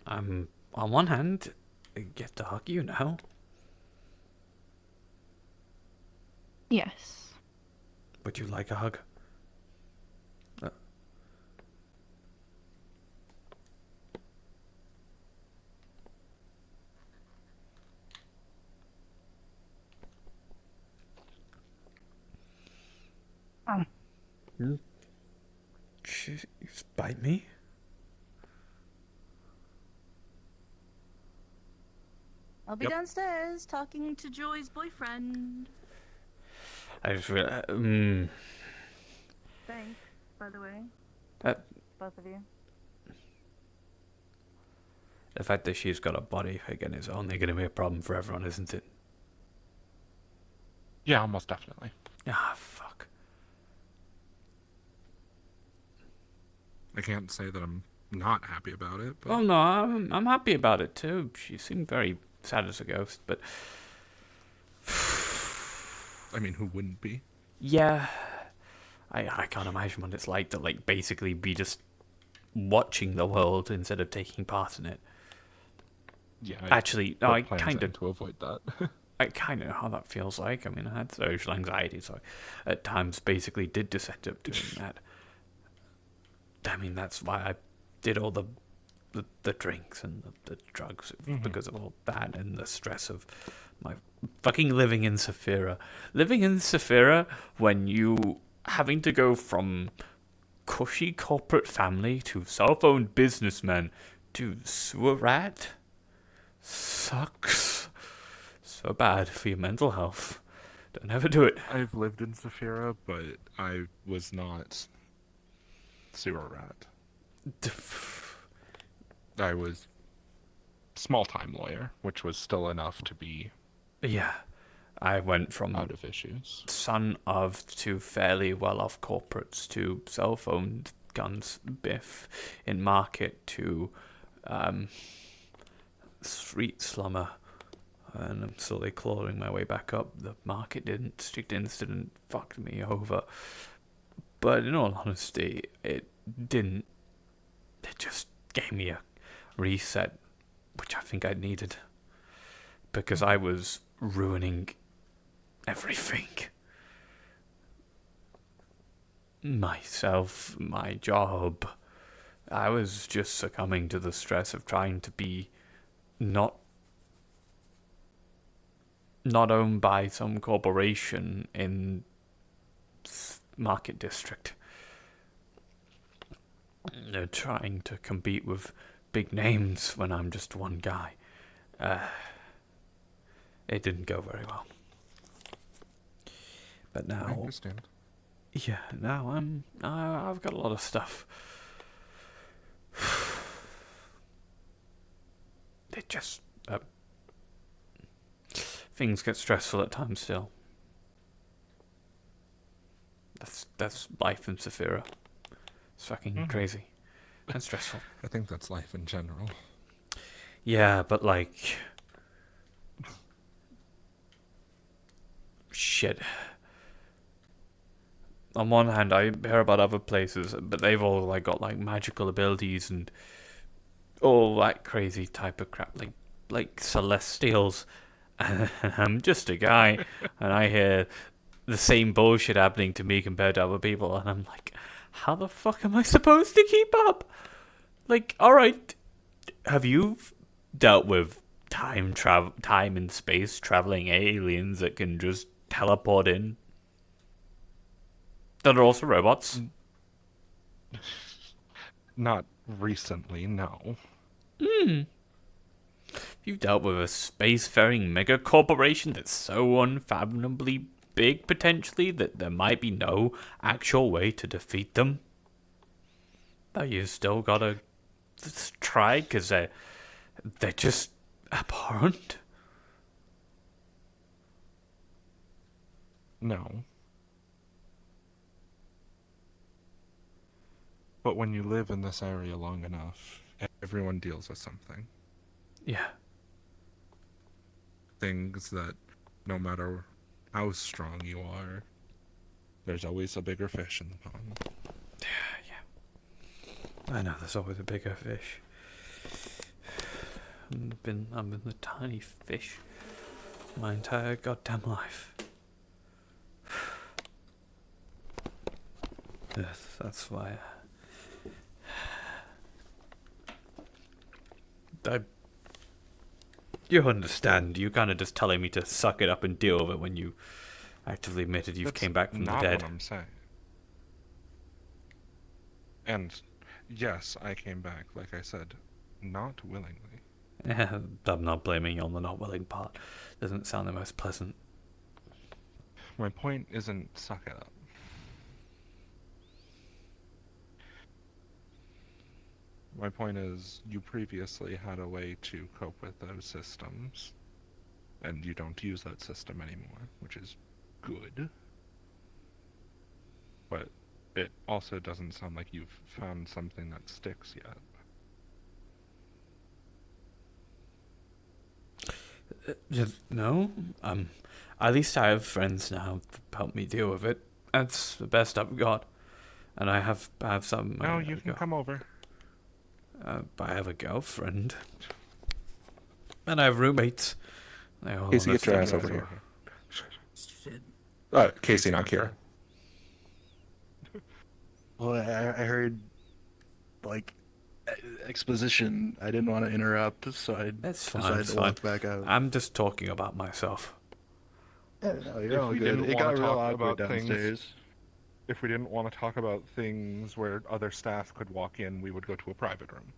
On one hand, I get to hug you now. Yes. Would you like a hug? You bite me? I'll be downstairs talking to Joy's boyfriend. I just realized... Thanks, by the way. Both of you. The fact that she's got a body again is only going to be a problem for everyone, isn't it? Yeah, almost definitely. Ah, fuck. I can't say that I'm not happy about it, but Oh no, I'm happy about it too. She seemed very sad as a ghost, but I mean, who wouldn't be? yeah, I can't imagine what it's like to like basically be just watching the world instead of taking part in it. Yeah. Actually, no, put I plans kind in of to avoid that. I kind of know how that feels like. I mean, I had social anxiety, so I, at times basically did just end up doing that. I mean, that's why I did all the drinks and the drugs because of all that and the stress of my fucking living in Saphira. Living in Saphira when you having to go from cushy corporate family to self-owned businessman to sewer rat sucks so bad for your mental health. Don't ever do it. I've lived in Saphira, but I was not sewer rat. I was small-time lawyer, which was still enough to be Yeah, I went from out of issues. son of two fairly well-off corporates to self-owned guns biff in market to street slummer, and I'm slowly clawing my way back up. The market strict incident fucked me over, but in all honesty, it didn't. It just gave me a reset, which I think I needed, because I was ruining everything. Myself, my job. I was just succumbing to the stress of trying to be not owned by some corporation in Market District. They're trying to compete with big names when I'm just one guy. It didn't go very well. But now, I understand. yeah, now I've got a lot of stuff. It just things get stressful at times still. That's life in Saphira. It's fucking crazy and stressful. I think that's life in general. Yeah, but like, shit. On one hand, I hear about other places, but they've all like got like magical abilities and all that crazy type of crap, like celestials. And I'm just a guy, and I hear the same bullshit happening to me compared to other people, and I'm like, how the fuck am I supposed to keep up? Like, alright, have you dealt with time and space traveling aliens that can just teleport in? That are also robots? Not recently, no. You've dealt with a spacefaring mega corporation that's so unfathomably big, potentially, that there might be no actual way to defeat them. But you still gotta try, because they're just abhorrent. No. But when you live in this area long enough, everyone deals with something. Yeah. Things that, no matter how strong you are, there's always a bigger fish in the pond. Yeah. I know, there's always a bigger fish. I've been the tiny fish my entire goddamn life. Yes, that's why you understand. You kind of just telling me to suck it up and deal with it when you actively admitted you've came back from the dead. That's not what I'm saying. And yes, I came back, like I said, not willingly. Yeah, I'm not blaming you on the not willing part. Doesn't sound the most pleasant. My point isn't suck it up. My point is, you previously had a way to cope with those systems, and you don't use that system anymore, which is good. But it also doesn't sound like you've found something that sticks yet. No. At least I have friends now to help me deal with it. That's the best I've got. And I have some... No, you can come over. I have a girlfriend. And I have roommates. Casey, get your ass over here. Casey, not Kira. Well, I heard, like, exposition. I didn't want to interrupt, so I That's fine. decided It's to fine. walk back out. I'm just talking about myself. No, you're If all we good. didn't It wanna got real talk awkward about things- downstairs. If we didn't want to talk about things where other staff could walk in, we would go to a private room.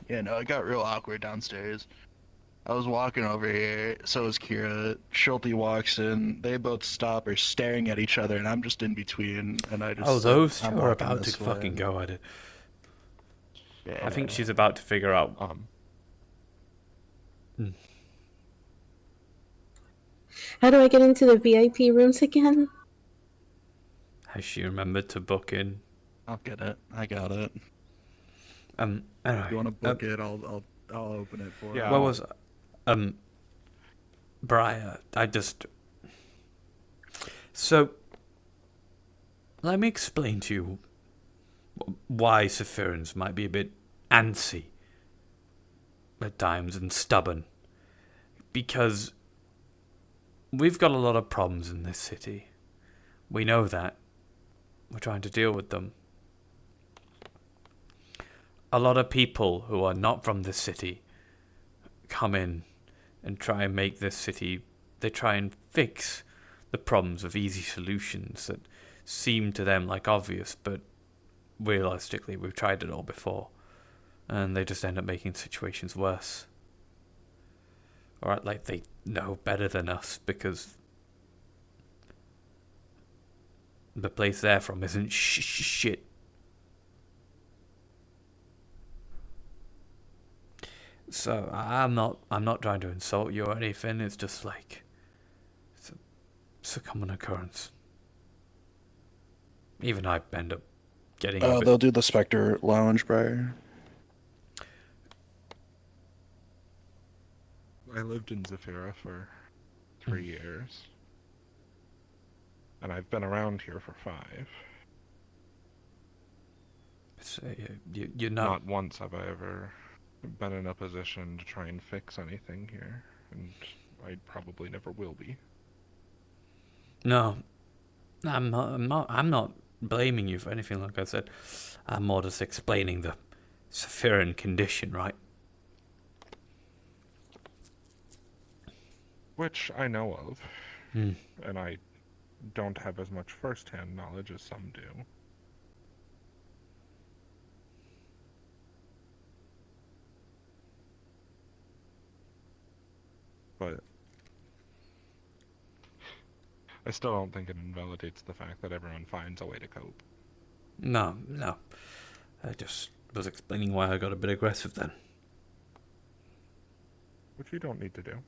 Yeah, no, it got real awkward downstairs. I was walking over here, so is Kira. Schulte walks in. They both stop, are staring at each other, and I'm just in between. And I just. Oh, those two I'm are walking about to this way. fucking go at it. Yeah. I think she's about to figure out. How do I get into the VIP rooms again? Has she remembered to book in? I'll get it. I got it. Anyway, If you want to book it, I'll open it for you. What was, Briar? So, let me explain to you why Sephirans might be a bit antsy at times and stubborn. Because we've got a lot of problems in this city. We know that. We're trying to deal with them. A lot of people who are not from this city come in and try and make this city, they try and fix the problems with easy solutions that seem to them like obvious, but realistically we've tried it all before, and they just end up making situations worse. Or like they know better than us because the place they're from isn't shit. So I'm not trying to insult you or anything. It's just like it's a common occurrence. Even I end up getting. They'll do the Spectre Lounge, Briar. I lived in Zafira for 3 years. And I've been around here for 5. So you're not. Not once have I ever been in a position to try and fix anything here, and I probably never will be. No, I'm not blaming you for anything. Like I said, I'm more just explaining the Sephiran condition, right? Which I know of, Hmm. and I don't have as much first-hand knowledge as some do. But I still don't think it invalidates the fact that everyone finds a way to cope. No. I just was explaining why I got a bit aggressive then. Which you don't need to do.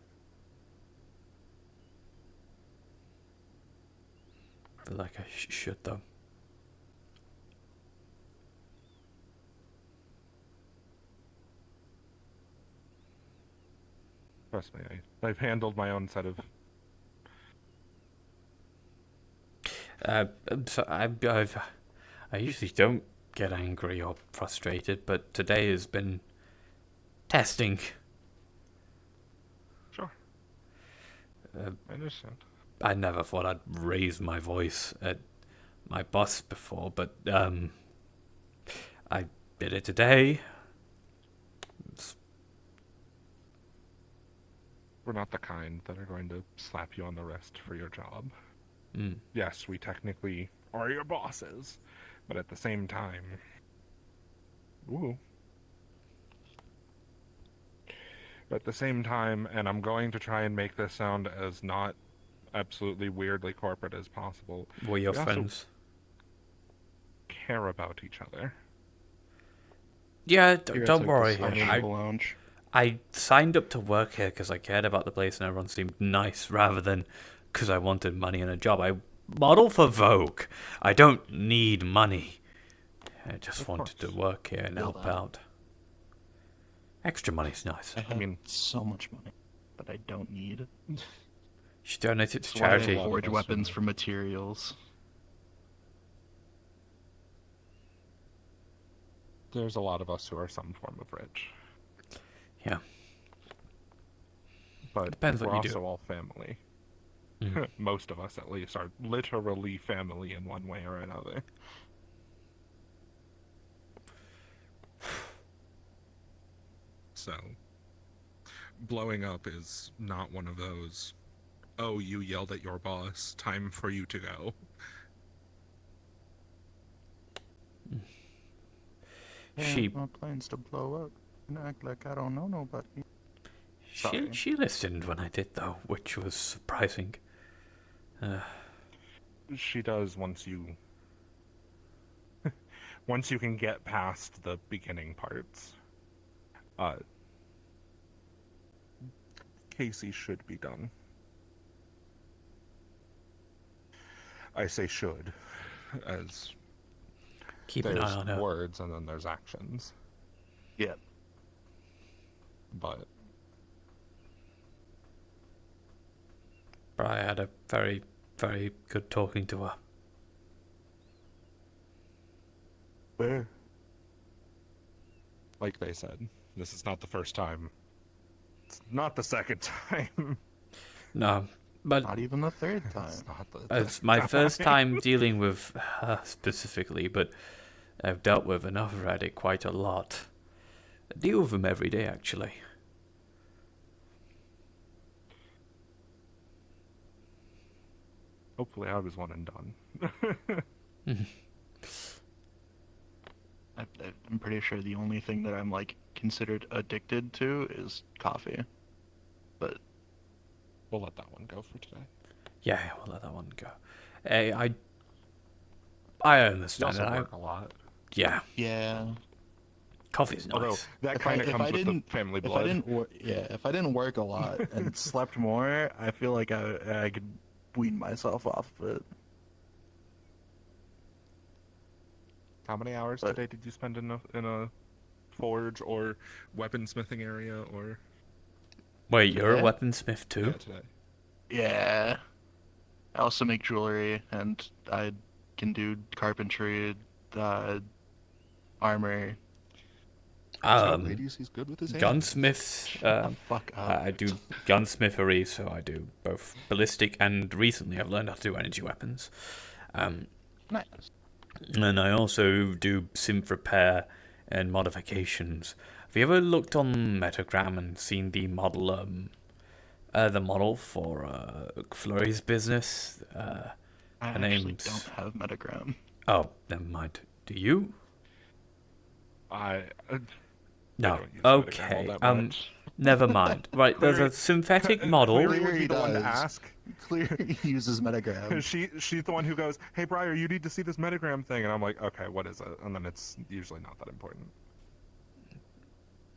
I feel like I should though. Trust me, I've handled my own set of... So I usually don't get angry or frustrated, but today has been testing. Sure. I understand. I never thought I'd raise my voice at my boss before, but I did it today. We're not the kind that are going to slap you on the wrist for your job. Mm. Yes, we technically are your bosses, but at the same time... Ooh. At the same time, and I'm going to try and make this sound as not absolutely weirdly corporate as possible. We're your we also friends. care about each other. Yeah, Here, don't it's like worry. the social lounge. I signed up to work here because I cared about the place and everyone seemed nice rather than because I wanted money and a job. I model for Vogue. I don't need money. I just wanted to work here and help out. Extra money's nice. I have so much money, but I don't need it. You should donate it to That's why I charity. forge weapons for materials. There's a lot of us who are some form of rich. Yeah. But Depends we're what you also do. all family. Mhm. Most of us, at least, are literally family in one way or another. so blowing up is not one of those, oh, you yelled at your boss, time for you to go. She no plans to blow up and act like I don't know nobody. she listened when I did though, which was surprising. She does once you can get past the beginning parts. Casey should be done. I say should, as Keep an there's eye on her. words and then there's actions. Yep. But But I had a very, very good talking to her. Where? like they said, this is not the first time. It's not the second time. No, but Not even the third time. It's not the it's my first time dealing with her specifically, but I've dealt with enough Reddit quite a lot. I deal with them every day, actually. Hopefully I was one and done. I'm pretty sure the only thing that I'm like considered addicted to is coffee. But We'll let that one go for today. Yeah, we'll let that one go. Hey, I You understand also it. work a lot. Yeah, yeah, coffee's Although nice. that If kind of I comes with the didn't- family if I blood. didn't if I didn't work a lot and slept more, I feel like I could wean myself off of it. How many hours But- today did you spend in a forge or weaponsmithing area or Wait, you're a Yeah. weaponsmith too? yeah, today? Yeah. I also make jewelry, and I can do carpentry, armor. Ladies, he's good with his hands. Gunsmiths. Fuck up. I do gunsmithery, so I do both ballistic and recently I've learned how to do energy weapons. Nice. And I also do synth repair and modifications. Have you ever looked on Metagram and seen the model for Flurry's business? I Her actually name's- don't have Metagram. Oh, never mind. Do you? I No. don't use Metagram all Okay. that much. Never mind. Right, there's a synthetic model. Cleary would be Cleary the one to does. ask. Cleary uses Metagram. She's the one who goes, "Hey, Briar, you need to see this Metagram thing," and I'm like, "Okay, what is it?" And then it's usually not that important.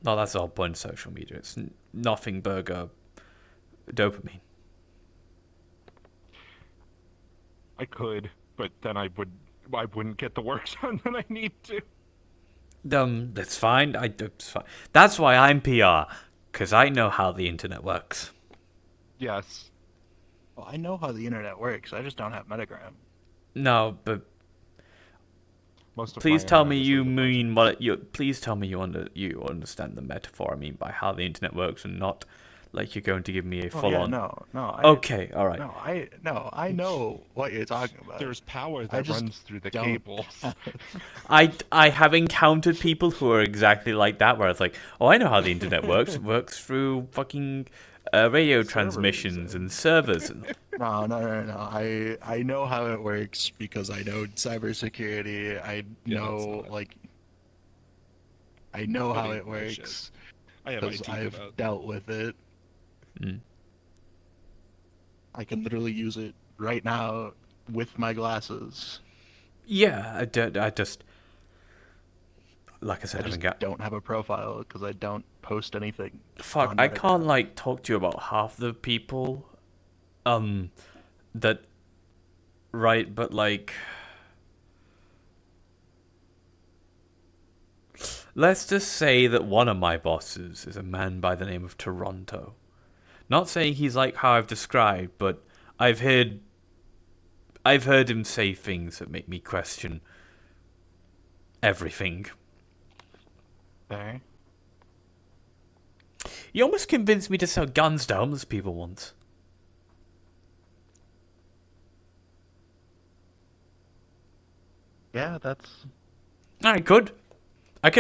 No, that's the whole point of social media. It's nothing burger dopamine. I could, but then I wouldn't get the work done that I need to. That's fine. It's fine. That's why I'm PR, because I know how the internet works. Yes. Well, I know how the internet works. I just don't have Metagram. No, but Most of please my tell internet me is you leaving mean what you. Please tell me you understand the metaphor I mean by how the internet works, and not like you're going to give me a Oh, full yeah, on. no. Okay, all right. I know what you're talking about. There's power I that just runs through the don't cables. I have encountered people who are exactly like that, where it's like, oh, I know how the internet works. It works through fucking radio transmissions and servers. And... No. I know how it works because I know cybersecurity. I Yeah, know that's not it. I know how Nobody it knows works shit. I have because IT I've about. dealt with it. Mm. I can literally use it right now with my glasses. Yeah, I just like I said, I I just haven't got. don't have a profile because I don't post anything. Fuck, on I Metagram. can't like talk to you about half the people, that, right? But like, let's just say that one of my bosses is a man by the name of Toronto. Not saying he's like how I've described, but I've heard him say things that make me question everything. There. You almost convinced me to sell guns to homeless people once. Yeah, that's I could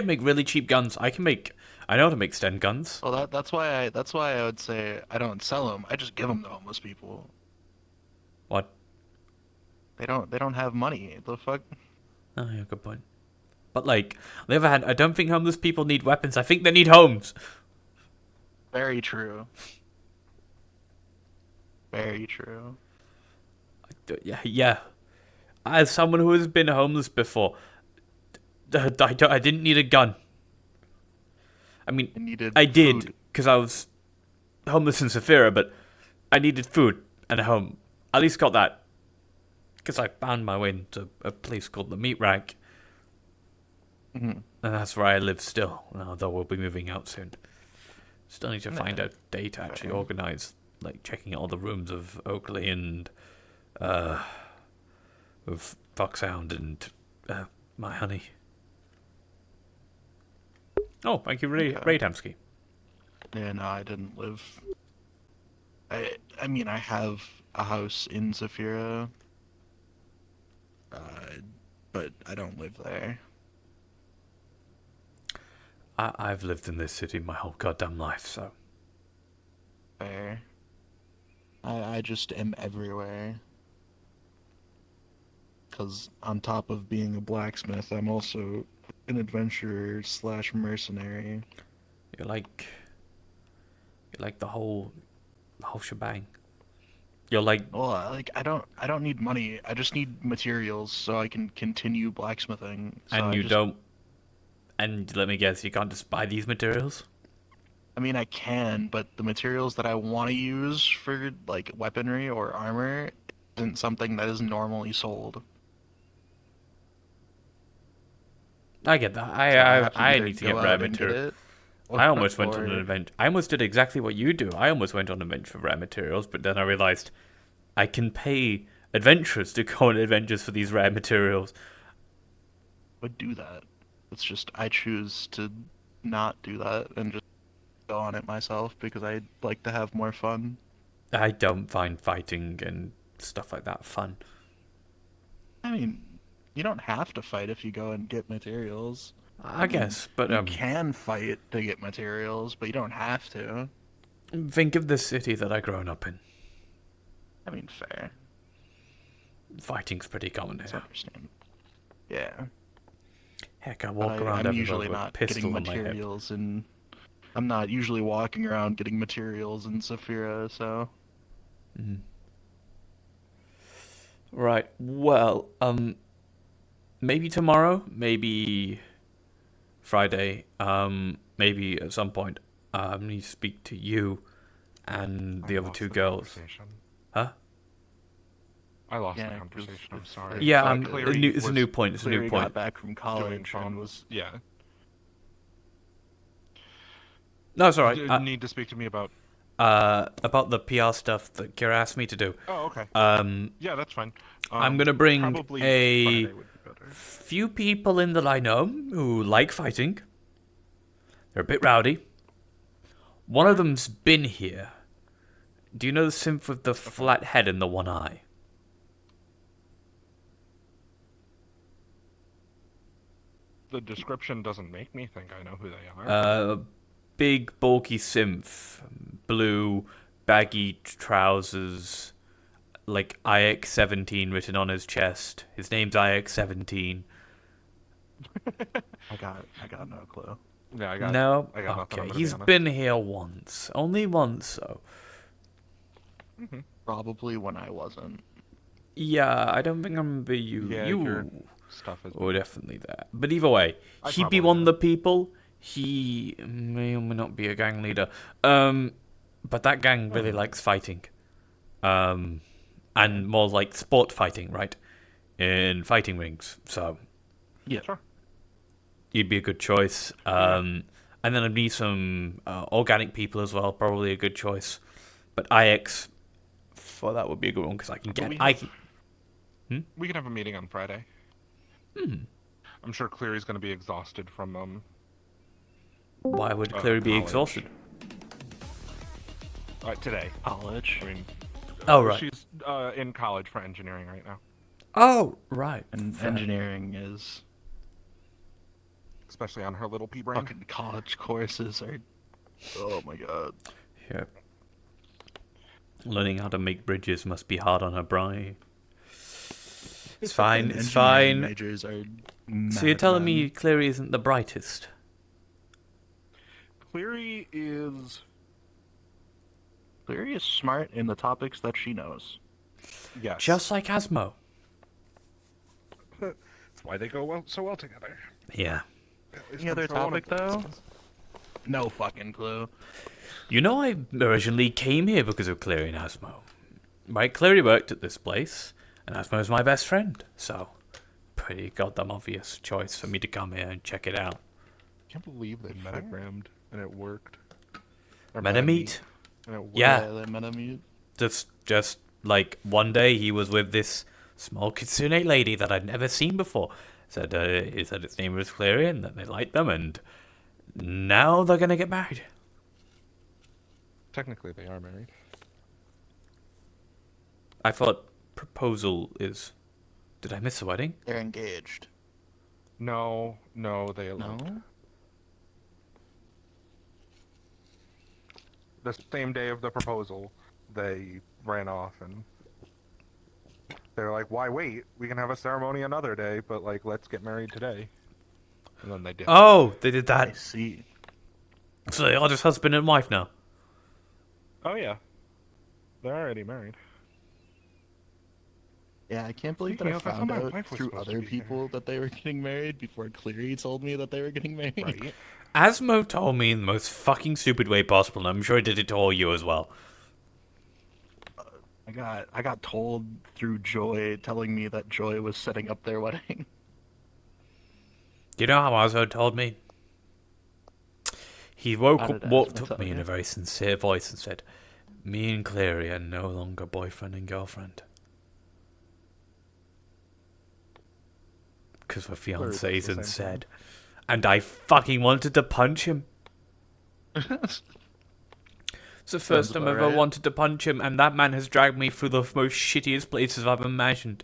make really cheap guns. I can make I know how to make Sten guns. Well, that's why I would say I don't sell them. I just give them to homeless people. What? They don't have money. The fuck? Oh, yeah, good point. But, like, on the other hand, I don't think homeless people need weapons. I think they need homes. Very true. Very true. Yeah. As someone who has been homeless before, I didn't need a gun. I mean, I did, because I was homeless in Saphira, but I needed food and a home. At least got that. Because I found my way into a place called the Meat Rack. Mm-hmm. And that's where I live still, although we'll be moving out soon. Still need to find a day to actually organise, like, checking out all the rooms of Oakley and, of Foxhound and, my honey. Oh, thank you, Ray Tamsky. Yeah, no, I didn't live. I mean, I have a house in Saphira, but I don't live there. I've lived in this city my whole goddamn life, so. Fair. I just am everywhere. Because on top of being a blacksmith, I'm also an adventurer / mercenary. You're like the whole shebang. You're like, well, I don't need money. I just need materials so I can continue blacksmithing. So and you don't. And let me guess, you can't just buy these materials? I mean, I can, but the materials that I want to use for like weaponry or armor isn't something that is normally sold. I get that. I need to get rare materials. I almost went on an event. I almost did exactly what you do. I almost went on an event for rare materials, but then I realized I can pay adventurers to go on adventures for these rare materials. Would do that. It's just I choose to not do that and just go on it myself because I'd like to have more fun. I don't find fighting and stuff like that fun. I mean, you don't have to fight if you go and get materials. I guess, but you can fight to get materials, but you don't have to. Think of the city that I've grown up in. I mean, fair. Fighting's pretty common here. I understand. Yeah. Heck, I walk around I'm everywhere usually with a not pistol getting on my hip. materials, and I'm not usually walking around getting materials in Saphira, so. Mm. Right. Well, maybe tomorrow, maybe Friday, maybe at some point, I need to speak to you and the other two girls. Huh? I lost the conversation. I'm sorry. Yeah, it's a new point. It's a new point. Got back from college and was No, it's all right. You need to speak to me about the PR stuff that Kira asked me to do. Oh, okay. Yeah, that's fine. I'm gonna bring a few people in that I know who like fighting. They're a bit rowdy. One of them's been here. Do you know the synth with the flat head and the one eye? The description doesn't make me think I know who they are. Big, bulky synth. Blue, baggy trousers. Like IX-17 written on his chest. His name's IX-17. I got no clue. Yeah, I got no. nothing, okay, he's been here once, only once, though. Mm-hmm. Probably when I wasn't. Yeah, I don't think I remember you. Yeah, your stuff is. Oh, definitely there. But either way, he'd be one of the people. He may or may not be a gang leader. But that gang really likes fighting. And more like sport fighting, right? In fighting rings. So, yeah, sure. You'd be a good choice. And then I'd need some organic people as well. Probably a good choice. But IX, for that would be a good one because I can get. We can have a meeting on Friday. I'm sure Cleary's going to be exhausted from. Why would Cleary be exhausted? Today. College. I mean. Oh right. She's in college for engineering right now. Oh right. And engineering is. especially on her little pea brain. Fucking college courses are. Oh my god. Yep. Learning how to make bridges must be hard on her brain. It's fine, it's Engineering fine. Majors are So you're telling me madmen. Cleary isn't the brightest? Cleary is. Cleary is smart in the topics that she knows. Yes. Just like Asmo. That's why they go so well together. Yeah. Any other topic though? No fucking clue. You know, I originally came here because of Cleary and Asmo. Right, Cleary worked at this place, and Asmo's my best friend, so pretty goddamn obvious choice for me to come here and check it out. I can't believe they metagrammed and it worked. Or Metameet? and it worked. Yeah. They Metamute. Just like one day he was with this small kitsune lady that I'd never seen before. He said its name was Cleary and that they liked them, and now they're gonna get married. Technically, they are married. I thought proposal is. Did I miss a wedding? They're engaged. No, they eloped. No? The same day of the proposal, they ran off and they're like, "Why wait? We can have a ceremony another day, but like, let's get married today." And then they did. Oh, they did I that. see. So they are just husband and wife now. Oh yeah, they're already married. Yeah, I can't believe Speaking that I of, I thought found my out wife was through supposed to other be here. people that they were getting married before Cleary told me that they were getting married. Right. Asmo told me in the most fucking stupid way possible, and I'm sure he did it to all you as well. I got told through Joy telling me that Joy was setting up their wedding. Do you know how Asmo told me? He How did walked Asmo up tell to me in you? a very sincere voice and said, "Me and Cleary are no longer boyfriend and girlfriend. Because we're Cleary does the fiancés same instead." And I fucking wanted to punch him. It's the first time I about ever right. wanted to punch him, and that man has dragged me through the most shittiest places I've imagined.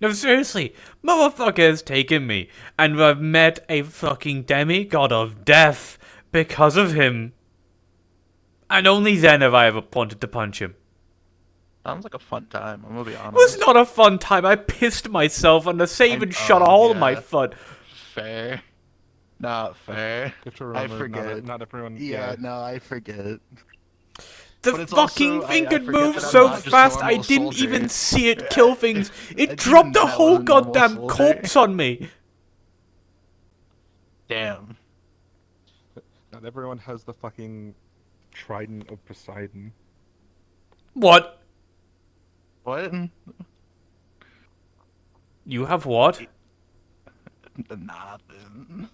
No, seriously, motherfucker has taken me, and I've met a fucking demigod of death because of him. And only then have I ever wanted to punch him. Sounds like a fun time, I'm gonna be It honest. was not a fun time. I pissed myself, and the save and shot a hole in my foot. Fair. Not fair. You have to I remember, forget. Not everyone. Yeah, no, I forget. The But it's fucking also- thing I could forget move that I'm so not just fast, I normal didn't soldier. even see it kill things. I It didn't dropped a know I whole was a normal goddamn soldier. corpse on me. Damn. Not everyone has the fucking trident of Poseidon. What? What? You have what? Nothing.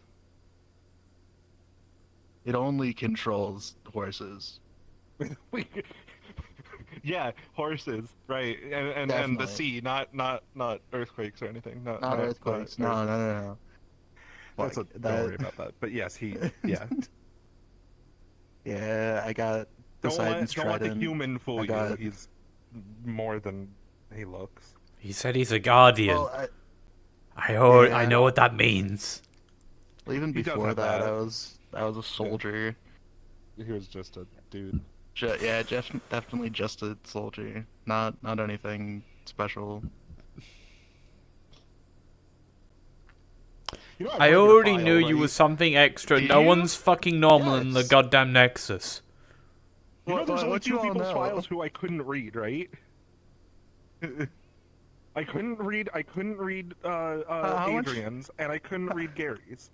It only controls horses. Yeah, horses, right? And the Definitely. sea, not earthquakes or anything. Not Earthquakes. No. That's Like, don't worry about that. But yes, yeah. Yeah, I got Don't Poseidon's let the trident. human fool I you. got- He's more than he looks. He said he's a guardian. Well, I know what that means. even He does before have that, that. I was a soldier. He was just a dude. Jeff definitely just a soldier. Not anything special. You know, I've I read your already file, knew you right? was something extra. Do No you? one's fucking normal in the Yes. goddamn Nexus. You know, there's only What two you all people's know? files who I couldn't read, right? I couldn't read how much? Adrian's, and I couldn't read Gary's.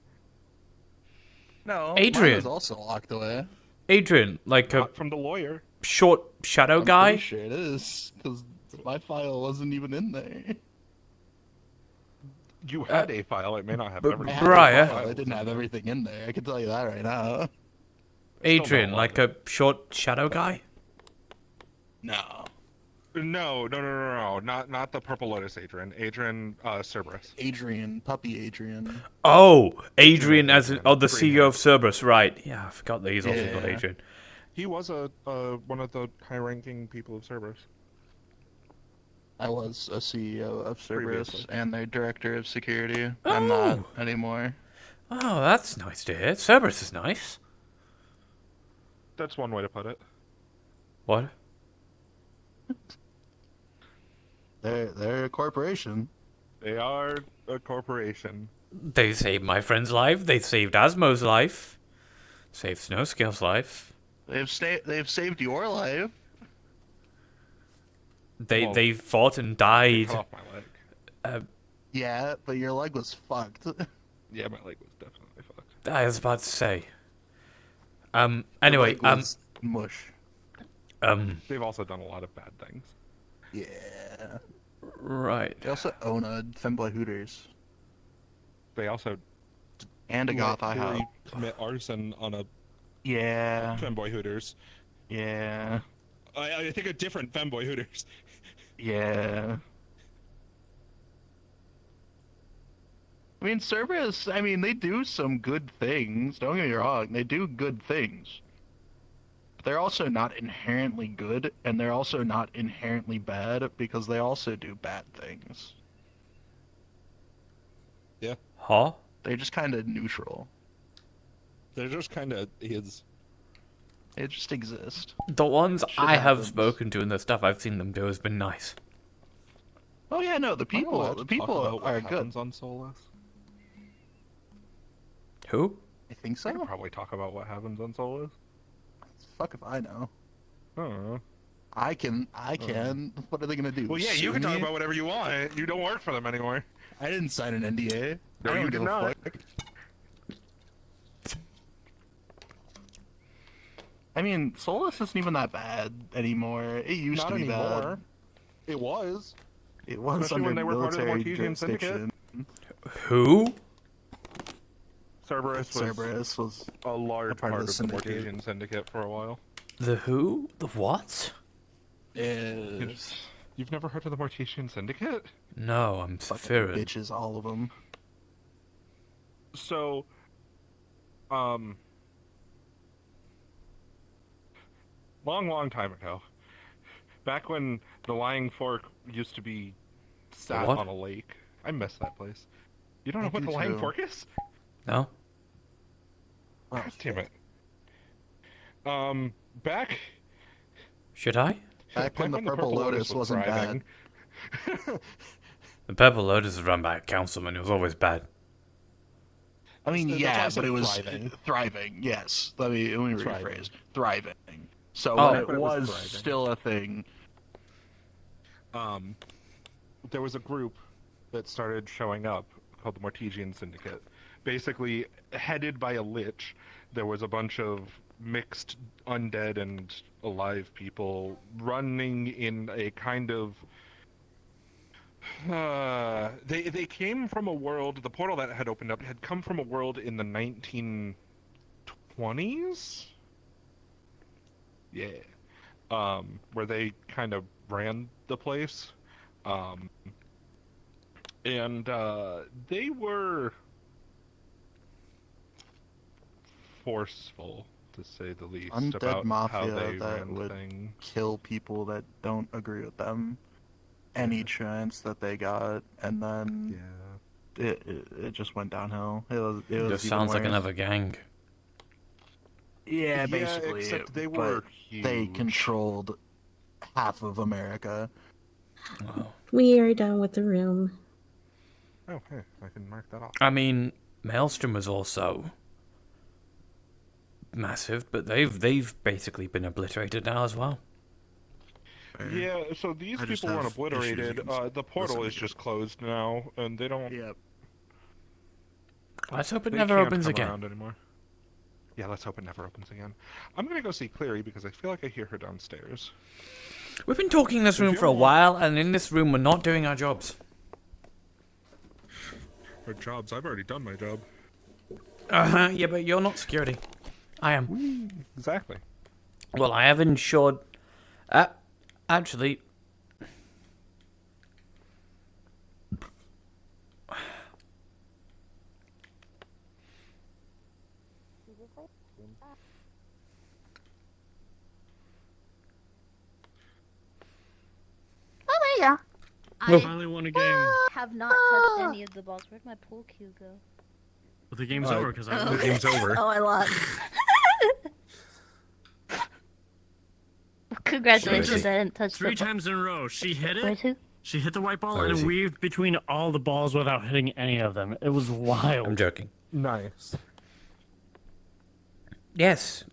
No, Adrian. mine is also locked away. Adrian, like a Not from the lawyer. short shadow I'm guy? pretty sure it is because my file wasn't even in there. You had a file. It may not have but everything. I had Briar. a file, I didn't have everything in there. I can tell you that right now. Adrian, not like a short shadow guy? No. No, not the Purple Lotus Adrian. Adrian Cerberus. Adrian, puppy Adrian. Oh, Adrian as Adrian. the Green CEO of Cerberus, right. Yeah, I forgot that he's also called Yeah. Adrian. He was one of the high-ranking people of Cerberus. I was a CEO of Cerberus Previously. and their director of security. I'm not Oh. anymore. Oh, that's nice to hear. Cerberus is nice. That's one way to put it. What? They're a corporation. They are a corporation. They saved my friend's life. They saved Asmo's life. Saved Snowscale's life. They've saved your life. Well, They fought and They died. cut off my leg. Yeah, but your leg was fucked. Yeah, my leg was definitely fucked. I was about to say. Your Anyway, leg was mush. They've also done a lot of bad things. Yeah. right. They also own a Femboy Hooters They also and a goth let IHOP. Yuri commit arson on a Yeah. femboy Hooters. Yeah. I think a different femboy Hooters. Yeah. I mean, Cerberus, they do some good things. Don't get me wrong. They do good things. But they're also not inherently good, and they're also not inherently bad because they also do bad things. Yeah. Huh? They're just kind of neutral. They're just kind of his. They just exist. The ones Shit I have happens. spoken to and the stuff I've seen them do has been nice. Oh yeah, no, the people are good. Happens on Solus. Who? I think I could so. probably talk about what happens on Solus. Fuck if I know. I don't know. I can. What are they gonna do? Well, yeah, you sue can talk me? about whatever you want. You don't work for them anymore. I didn't sign an NDA. No, I don't you give did a not. fuck. I mean, Solus isn't even that bad anymore. It used Not to be anymore. bad. It was. It was Especially when under they were part of the military Mortesian Syndicate. jurisdiction. Who? Cerberus was Cerberus was a large part part of of the the Syndicate. Mortesian Syndicate for a while. The who? The what? is You've never heard of the Mortesian Syndicate? No, I'm fucking Sephiroth. bitches, all of them. So, long time ago, back when the Lying Fork used to be sat What? on a lake. I miss that place. You don't know I what do the Lying too. Fork is? No? Oh, God damn it. Back Should I? Back when the Purple Lotus was wasn't thriving. The Purple Lotus is run by a councilman. It was always bad. I mean, That's why I yeah, said but it was thriving. thriving. Yes. Let me rephrase. Thriving. Thriving. So Oh. when it But it was was thriving. still a thing. There was a group that started showing up called the Mortesian Syndicate. Basically, headed by a lich, there was a bunch of mixed undead and alive people running in a kind of... they came from a world... The portal that had opened up had come from a world in the 1920s? Yeah. Where they kind of ran the place. And they were forceful, to say the least, Undead about how mafia they that ran would things. Kill people that don't agree with them. Any chance that they got, and then Yeah. it just went downhill. It was Just even sounds like worse. another gang. Yeah, Yeah, basically. except they but were they huge. controlled half of America. Wow. We are done with the room. Oh, hey, I can mark that off. I mean, Maelstrom was also massive, but they've basically been obliterated now as well. Yeah, so these I just people weren't have obliterated. issues The portal listening is to just closed now, and they don't. Yep. Let's hope it They never can't opens come again. around anymore. Yeah, let's hope it never opens again. I'm gonna go see Clary because I feel like I hear her downstairs. We've been talking in this room for a while, and in this room we're not doing our jobs. Her jobs. I've already done my job. Yeah, but you're not security. I am. Exactly. Well, I have ensured... actually... Oh, there you go. I finally won a game. have not touched any of the balls. Where'd my pool cue go? But the game's over because I The won. game's over. Oh, I lost. Congratulations, I didn't touch Three the times in a row. She hit Where's it. who? She hit the white ball Where and is it he? weaved between all the balls without hitting any of them. It was wild. I'm joking. Nice. Yes.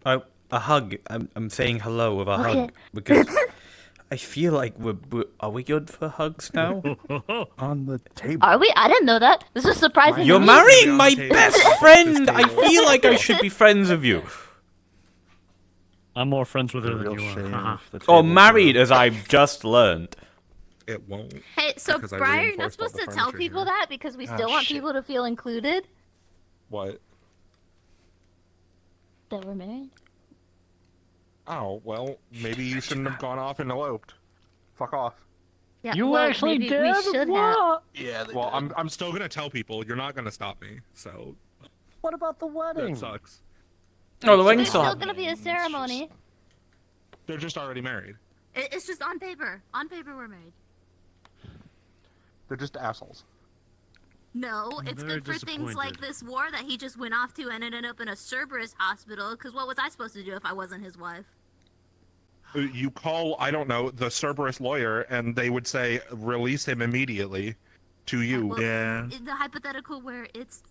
A hug. I'm saying hello with a Okay. hug because I feel like are we good for hugs now? On the table. Are we? I didn't know that. This is surprising. You're to me. marrying my on the table. best friend. I feel like I should be friends with you. I'm more friends with her The than real you shame are. if the Or tables married, were- as I've just learned. It won't. Hey, so Because I Briar, you're not reinforced all supposed the to tell furniture people here. that because we Ah, still want shit. people to feel included What? that we're married. Oh, well, maybe you shouldn't have gone off and eloped. Fuck off. Yeah, You well, actually maybe did? we should have. What? Yeah, they Well, did. I'm still gonna tell people. You're not gonna stop me. So What about the wedding? that sucks. Oh, the wedding's There's still still happening. gonna be a ceremony. They're just already married. It's just on paper. On paper, we're married. They're just assholes. No, it's very good for things like disappointed. this war that he just went off to and ended up in a Cerberus hospital. Because what was I supposed to do if I wasn't his wife? You call, I don't know, the Cerberus lawyer, and they would say, release him immediately to you. Well, Yeah. The hypothetical where it's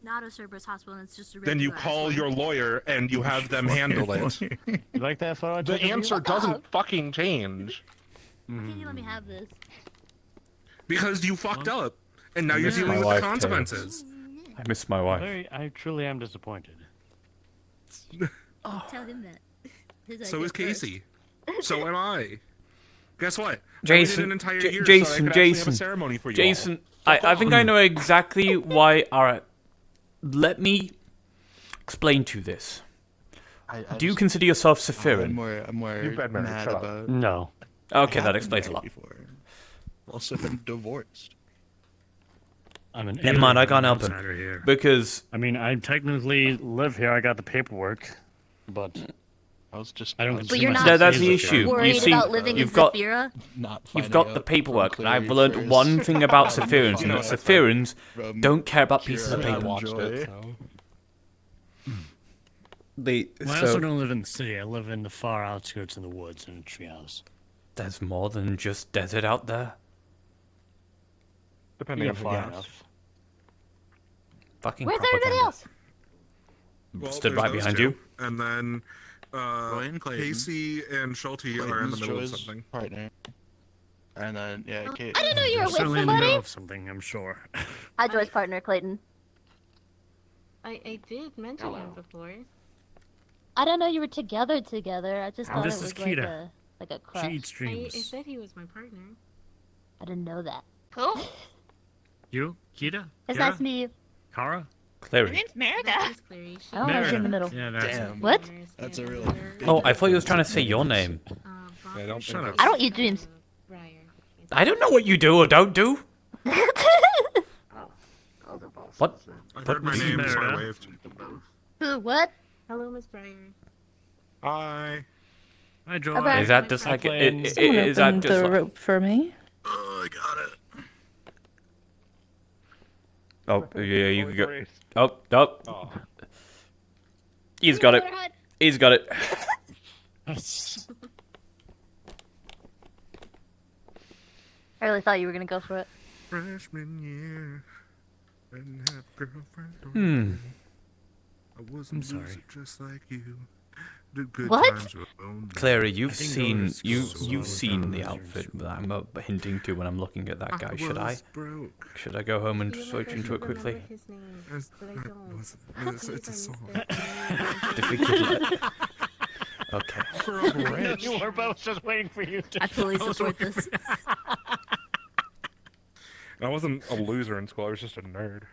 not a Cerberus hospital and it's just a Then you regular call ass your one. lawyer and you have them handle it. You like that photo? I The took of you? answer doesn't fucking change. Why can't you let me have this? Because you fucked up. And now I you're miss dealing my with the wife, consequences. I miss my wife. I truly am disappointed. Tell him that. His So idea is first. Casey. So am I. Guess what? Jason, I waited an entire J- year Jason, so I could actually have a Jason, ceremony for you Jason, all. I think I know exactly why. Alright, let me explain to you this. Do you consider yourself Sephiran? I'm more You've been married, mad shut up. about. No. Okay, I that have explains a been lot. married before. Also been divorced. I'm an Never mind, I alien can't help outsider him. here. Because I mean, I technically live here. I got the paperwork, but I was just. I don't I was But see you're myself not No, that's as the a issue. fan. worried You see, about living you've in got- Saphira? not you've finding got the out paperwork, from and I've Clary learned first. one thing about From Sephirans, and that that's Sephirans from don't care about pieces of Kira I paper. watched Joy. it, so. Well, I also don't live in the city. I live in the far outskirts in the woods in a treehouse. There's more than just desert out there. Depending Yeah, on who far you ask. enough. Fucking Where's propaganda. everybody else? Well, Stood there's right those behind two, you. And then Roy and Clayton. Casey and Schulte are in the Clayton's middle of Joy's something. partner. And then yeah, Kate. I didn't know you were with Certainly in the middle somebody. of something, I'm sure. Hi, Joy's partner, Clayton. I did mention him before. I didn't know you were together. I just thought This it is was like Kita. a She crush. eats I dreams. said he was my partner. I didn't know that. Cool. You? Kita? It's Kara? nice to meet you. Kara? Clary. Merida. That is Clary. She I don't want you in the middle. Yeah, that's Damn. What? That's a real big Oh, I thought you was trying to say your name. Yeah, don't Shut think up. I don't eat dreams. Briar. I don't know what you do or don't do. What? I heard my name, so I Merida. waved. Who? What? Hello, Miss Briar. Hi. Hi, Joy. Okay. Is that just like Clayton. is that just like, rope for me. Oh, I got it. oh yeah you could go oh Oh. he's got it he's got it I really thought you were gonna go for it. Freshman year. Didn't have a girlfriend or Hmm. I was I'm sorry. just like you. Did good What? times alone. Clary, I you've didn't go seen to school, so I you've was seen down the as outfit usual. that I'm hinting to when I'm looking at that guy. Should I was broke. should I go home and Feel switch like I into it should remember quickly? his name, It's, but I don't. it's a Please, song. Mr. Difficult. Okay. You were both just waiting for you to. I fully support this. I wasn't a loser in school. I was just a nerd.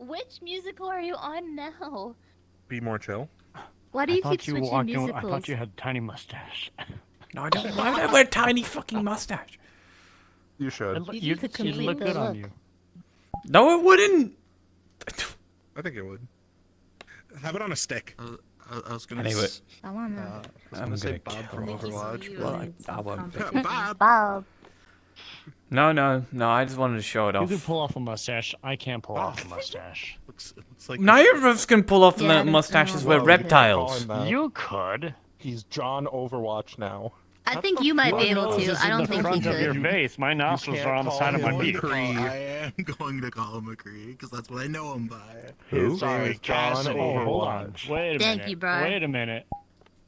Which musical are you on now? Be more chill. Why do you keep switching I musicals? thought you had a tiny mustache. No, I don't. Why would I wear a tiny fucking mustache? You should. You need to You'd complete look the good on look. you. No, it wouldn't. I think it would. Have it on a stick. I was gonna. Anyway. I wanna. I was I'm gonna say gonna Bob kill from you. Overwatch. Well, but- I won't. Bob. Bob. No. I just wanted to show it You off. can pull off a mustache. I can't pull off a mustache. Looks like Neither of us can pull off Yeah, the I don't mustaches. know. We're Whoa, reptiles. You could. He's John Overwatch now. I think you might be Your able nose to. is I in don't the think front you of your could. face. My nostrils can't are on the call side of my him beak. McCree. I am going to call him McCree because that's what I know him by. Who? His name is John Oh, hold on. Overwatch. Wait a Thank minute. you, Brian. Wait a minute.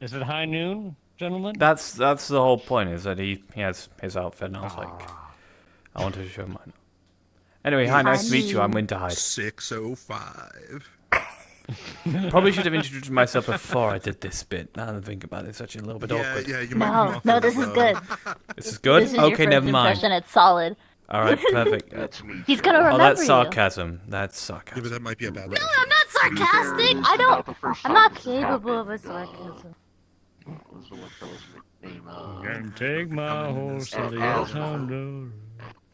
Is it high noon, gentlemen? That's the whole point. Is that he has his outfit, and I was like, I wanted to show mine. Anyway, hi, nice to meet you. I'm Winterhide. 6:05. Probably should have introduced myself before I did this bit. Now that I think about it, it's such a little bit awkward. Yeah, you might be No, muffled, this is though. good. This is good. This is Okay, your first never mind. impression. It's solid. All right, perfect. He's gonna Oh, remember that's you. sarcasm. That's Yeah, but sarcasm. that might be a bad No, thing. I'm not sarcastic. I don't. I'm not capable of a sarcasm. Can take my horse to the Alhambra.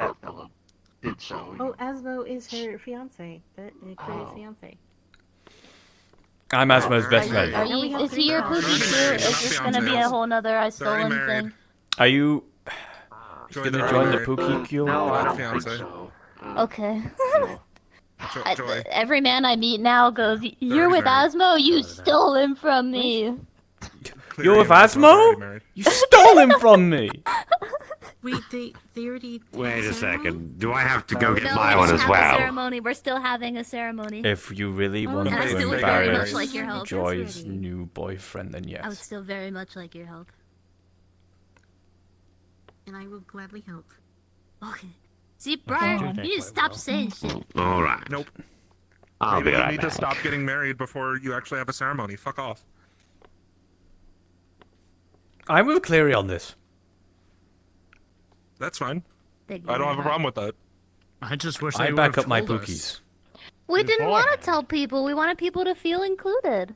Oh, Asmo is her fiance. The Claire's fiance. I'm Asmo's best friend. Are Now we you? have Is three he your cars. poopy too? Married, Is not this gonna be a fiancés. whole nother I They're already stolen married. thing? Are you Joy, gonna they're join the married. Pookie Queue? Not fiance. Okay. Joy. Every man I meet now goes, "You're already with married. Asmo. You stole him from me." You're with Clearly, everyone's already Asmo? married. You stole him from me. Wait, they already. Wait a ceremony? second. Do I have to go get No, my we one didn't as have a well? ceremony. We're still having a ceremony. If you really want and I to still would very embarrass much like your help. Joy's That's ready. new boyfriend, then I would yes. still very much like your help. And I will gladly help. Okay. See, Brian, do you that need to quite stop well. saying shit. All right. Nope. I'll Maybe be you right need back. to stop getting married before you actually have a ceremony. Fuck off. I'm with Cleary on this. That's fine. Thank you I don't very have a much. problem with that. I just wish I they back would've up my told us. Pookies. We didn't want to Beforehand. tell people. We wanted people to feel included.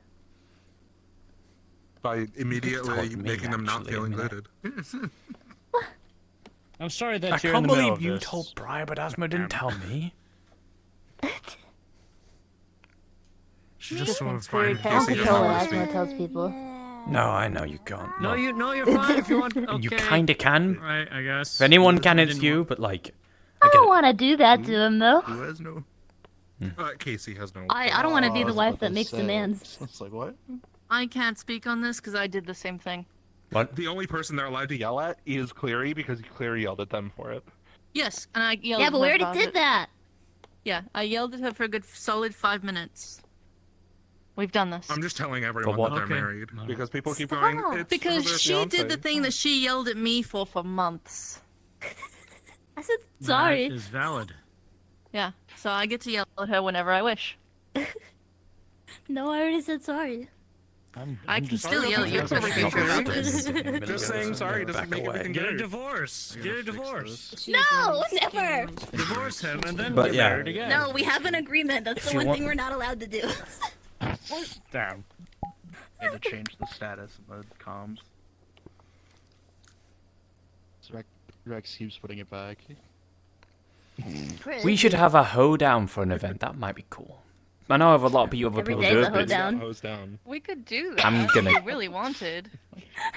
By immediately told me, making them not actually, feel I mean, included. I'm sorry that I you're in can't the middle believe of you this. told Brian, but Asmo didn't tell me. She just sort of very find I Casey can doesn't control wanna what speak. Asmo tells people. No, I know you can't. No, you're fine if you want. Okay. You kinda can. Right, I guess. If anyone Just can, I it's didn't you, want- but like, I I get don't it. want to do that to him though. Who has no? Casey has no. I don't want to be I the was wife about that to makes say, demands. It's like what? I can't speak on this because I did the same thing. What? The only person they're allowed to yell at is Cleary because Cleary yelled at them for it. Yes, and I yelled Yeah, at but we her already about did it. that. Yeah, I yelled at her for a good solid 5 minutes. We've done this. I'm just telling everyone what? that they're Okay. married Alright. because people keep Stop. going. It's Because for their she did the fiancé." thing that she yelled at me for months. I said sorry. That is valid. Yeah, so I get to yell at her whenever I wish. No, I already said sorry. I can still yell at you. That's actually Everything not about really this. Just saying sorry doesn't Back make away. everything Get a good. divorce. Get a divorce. She No, is very never. much- Divorce him and then But get yeah. married again. No, we have an agreement. That's If the you one want- thing we're not allowed to do. Damn. Need to change the status of the comms. Rex keeps putting it back. We should have a hoedown for an event. That might be cool. I know of a lot of people, other Every people day's do a it, but hoedown. Hose down. We could do that. I'm gonna- If we really wanted.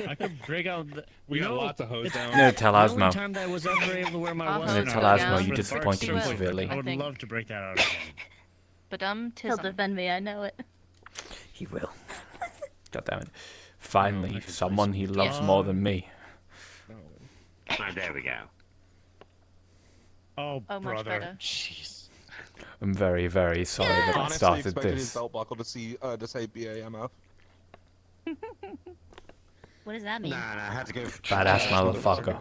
I could break out the. We got No, lots of hose it's- down. I'm gonna tell The only Asmo. time that I was ever able to wear my I'm one gonna and tell a half Asmo was you with disappointed Bart me Simpson. severely. I would think. love to break that out again. But He'll tism. defend me. I know it. He will. God damn it. Finally, I can someone he loves Yeah. more than me. Ah, there we go. Oh, Oh, much brother. better. Jeez. I'm very, very sorry that I Honestly, started expected his this. belt buckle to say BAMF. What does that mean? Nah, I had to go. Badass motherfucker.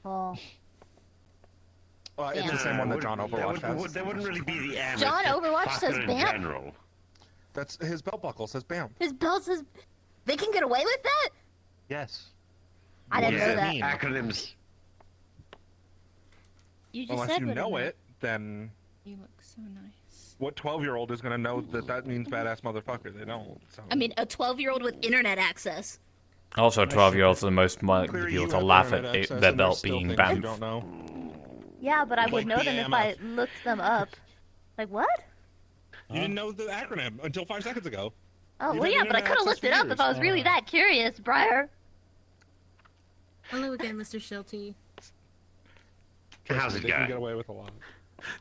Oh. It's the same one that John Overwatch has. There wouldn't really be the air. John Overwatch says in BAM? general. That's his belt buckle says BAM. His belt says. They can get away with that? Yes. I didn't Yeah, know that. Acronyms. You just Unless said you what know meant. it, then You look So nice. What 12-year-old is gonna know that means badass motherfucker? They don't. So. I mean, a 12-year-old with internet access. Also, 12-year-olds are the most likely Clearly people you to have laugh internet at access, their and there's belt still being things banned. You don't know. Yeah, but I would Like know them if I BMF. looked them up. Like what? You didn't know the acronym until 5 seconds ago. Oh, You've well, had yeah, but I internet could have looked access it for up if I was years. really that curious, Briar. Hello again, Mr. Shelty. How's They it can going? get away with a lot.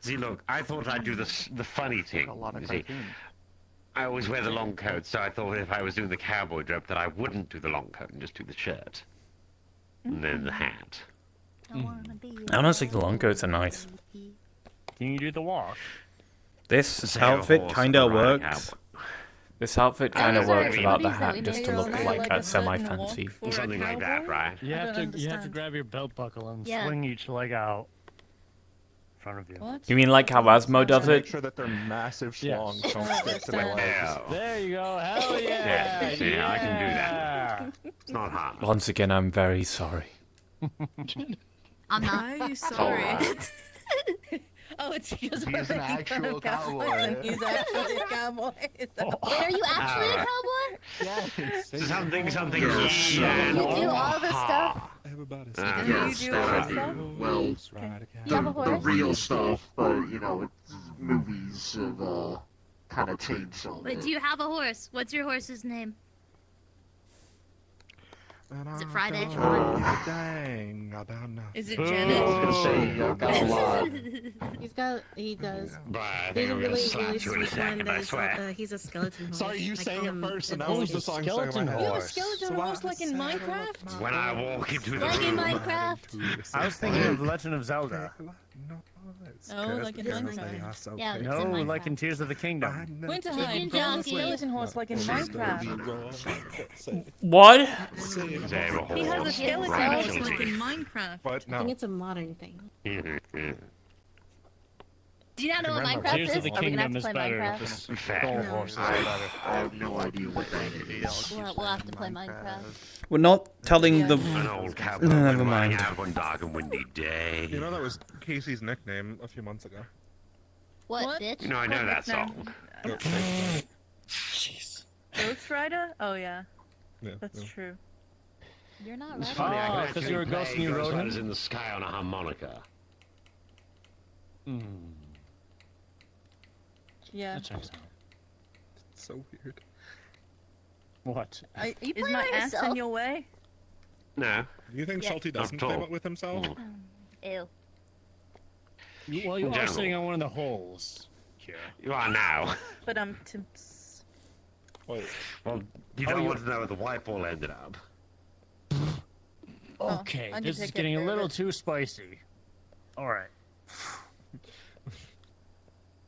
See, look, I thought I'd do the funny thing. You see, I always wear the long coat, so I thought if I was doing the cowboy drop that I wouldn't do the long coat and just do the shirt. And then the hat. Honestly, the long coats are nice. Can you do the walk? This Say a outfit horse kind of or ride a works. This outfit kind of those are works without the hoodies that hat, we just made to look earlier, like like a a certain semi-fancy. walk. Something like that, right? You have don't to understand. grab your belt buckle and Yeah. swing each leg out in front of you. What? You mean like how Asmo does Make it? sure that they're massive Yes. schlongs don't stick to their legs. Yeah. There you go. Hell yeah! Yeah, see, I can do that. Yeah. It's not hard. Once again, I'm very sorry. I'm not. Why are you sorry? Oh, it's because He's we're an making fun actual of cowboys cowboy. and he's actually a cowboy. Wait, are you actually a Alright. cowboy? Yes. Something. You do all the stuff? Everybody Ah, Do yes, you do that's all right. the stuff? Well, You have a horse? real stuff, but you know, movies have kind of changed some of Wait, it. do you have a horse? What's your horse's name? Is it Friday? Dang, about nothing. Is it Boo. Janet? I was gonna say, I've got a lot. He does. But I There's think a I'm really, gonna really slap you in a sweet one second, that I is, swear. he's a skeleton horse. Sorry, you I sang call it him first, and an that was he's the a song stuck in my skeleton head. You have a horse. skeleton So horse I like in said, Minecraft? When I walk into the Like in room, Minecraft? I was thinking of Legend of Zelda. Oh, like in Minecraft. Yeah, it's No, in like in Minecraft. Tears of the Kingdom. Winterhide, Ninja build a Jockey. skeleton horse like in Minecraft. What? they have a He has a horse. skeleton Right, horse like in Shilty. Minecraft. But I think no. it's a modern thing. Do you not know what Remember, Minecraft Tears is? of the Are we gonna have Kingdom to is play better. Minecraft? The Fair. gold horses are better. I have no idea what that is. We'll have to play Minecraft. We're not telling the. An old cowboy No, never went riding mind. out one dark and windy day. You know that was Casey's nickname a few months ago. What, What? bitch? You know, I know that now. song. Jeez. Ghost Rider? Oh yeah, Yeah, that's yeah. true. You're not It's right. funny, I I can can because actually you're a ghost play and you Ghost rode Riders him. in the sky on a harmonica. Yeah. That checks out. It's so weird. What? Are you Is playing my by ass in yourself? your way? No. Do you think Yeah. Shelty doesn't tall. play with himself? Ew. Well, you In are general. sitting on one of the holes. Kira. You are now. But Wait. Well, you don't want to know where the white ball ended up. Okay, I did this is take getting it a little there, too spicy. Alright.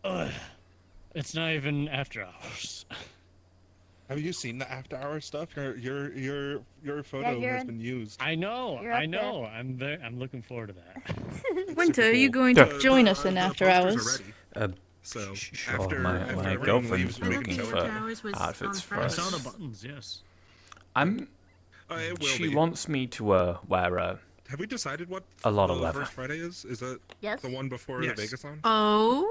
Ugh. It's not even after hours. Have you seen the after hour stuff? Your photo you're has in- been used. I know, You're I up know. I'm looking forward to that. Winter, are you cool. going to join us in The After posters Hours? are ready. So Sure, after my everyone girlfriend's leaves, we can looking show for it. Hours was outfits on for I Friday. us. saw the buttons, yes. I'm. It will She be. wants me to wear Have we decided what a lot of the leather. first Friday is? Is it Yes. the one before Yes. the Vegas one? Oh,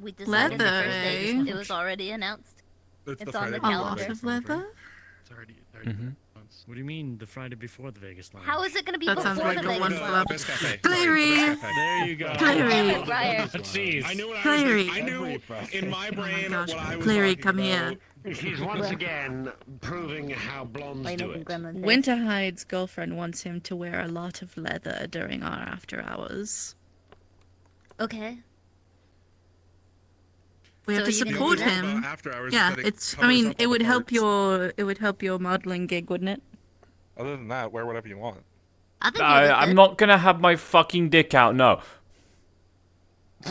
We decided the Leather, first day. eh? It was already announced. It's It's the on Friday the before calendar. Vegas of one, right? leather? It's already Mhm. What do you mean the Friday before the Vegas line? How is it going to be That before sounds like the a Vegas one one? club. Abyss Cafe. Clary! Abyss Cafe. There you go. Clary! Briar. Jeez. I knew what I was Clary. thinking. I knew in my brain gosh, what I was Clary, talking come about. here. She's once again proving how blondes do it. Winterhide's girlfriend wants him to wear a lot of leather during our After Hours. Okay. We have So to you're gonna support do that? him. After hours, Yeah, that it's. I covers mean, up it all would the help parts. your modeling gig, wouldn't it? Other than that, wear whatever you want. I think you look I'm good. not gonna have my fucking dick out. No.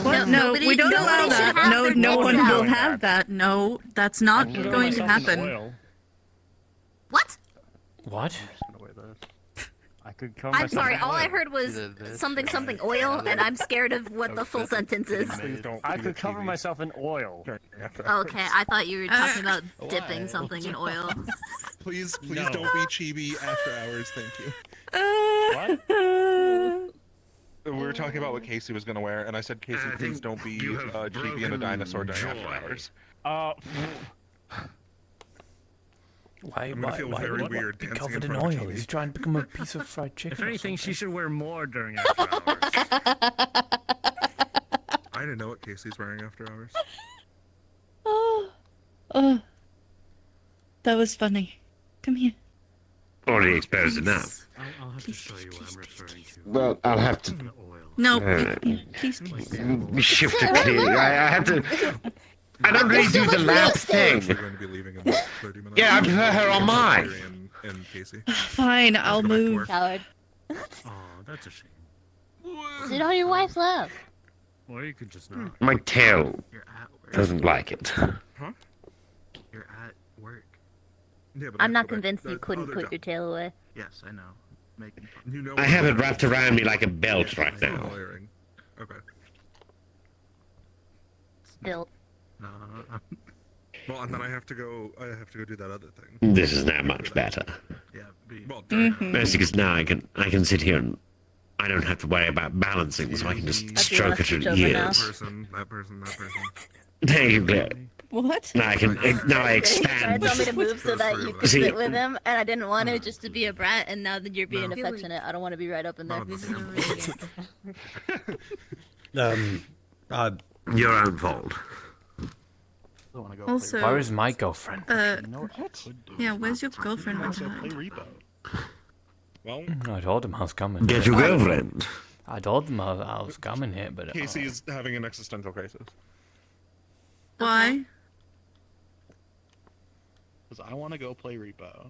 What? No, nobody- we don't allow nobody should that. have No, their no dicks one will out. have that. No, that's not I'm gonna going to myself in happen. oil. What? What? I could cover I'm myself sorry. in All I oil. heard was something something oil, and I'm scared of what the full sentence is. Please don't. I do could the cover TV myself in oil. during after hours. Okay, I thought you were talking about dipping something in oil. Please No. don't be chibi after hours. Thank you. What? we were talking about what Casey was gonna wear, and I said, Casey, please don't be cheapy and a dinosaur during after hours. Why I'm gonna feel very weird be dancing covered in in front of oil? Katie. He's trying to become a piece of fried chicken. If anything, or she something. should wear more during after hours. I didn't know what Casey's wearing after hours. Oh, that was funny. Come here. Already exposed enough. I'll have to show you what I'm referring to. Well, I'll have to No, please. Shift to clear. I have to. I don't really do the lap thing. We're going to be leaving in 30 minutes. Yeah, I prefer her on mine. And Casey. Fine, I'll move. Coward. Oh, that's a shame. Sit on your wife's lap. Or you could just not. My tail doesn't like it. Huh? You're at work. Yeah, but I I'm have not to go back convinced to you the couldn't other put job. your tail away. Yes, I know. Making fun. You know I have it wrapped around me like a belt right now. Lawyering. Okay. Still. Well, and then I have to go do that other thing. This is now much better. Yeah, Well, Mostly because now I can sit here and I don't have to worry about balancing, so I can just stroke at your ears. That person. Thank you, Claire. What? Now I expand. He told me to move so that you could See- sit with him, and I didn't want it just to be a brat, and now that you're being No. affectionate, I don't want to be right up in there. Your own fault. Also, Where is my girlfriend? Yeah, where's your girlfriend? Well, I told him I was coming. Get your girlfriend. I told him I was coming here, but Casey is having an existential crisis. Why? Because I want to go play Repo.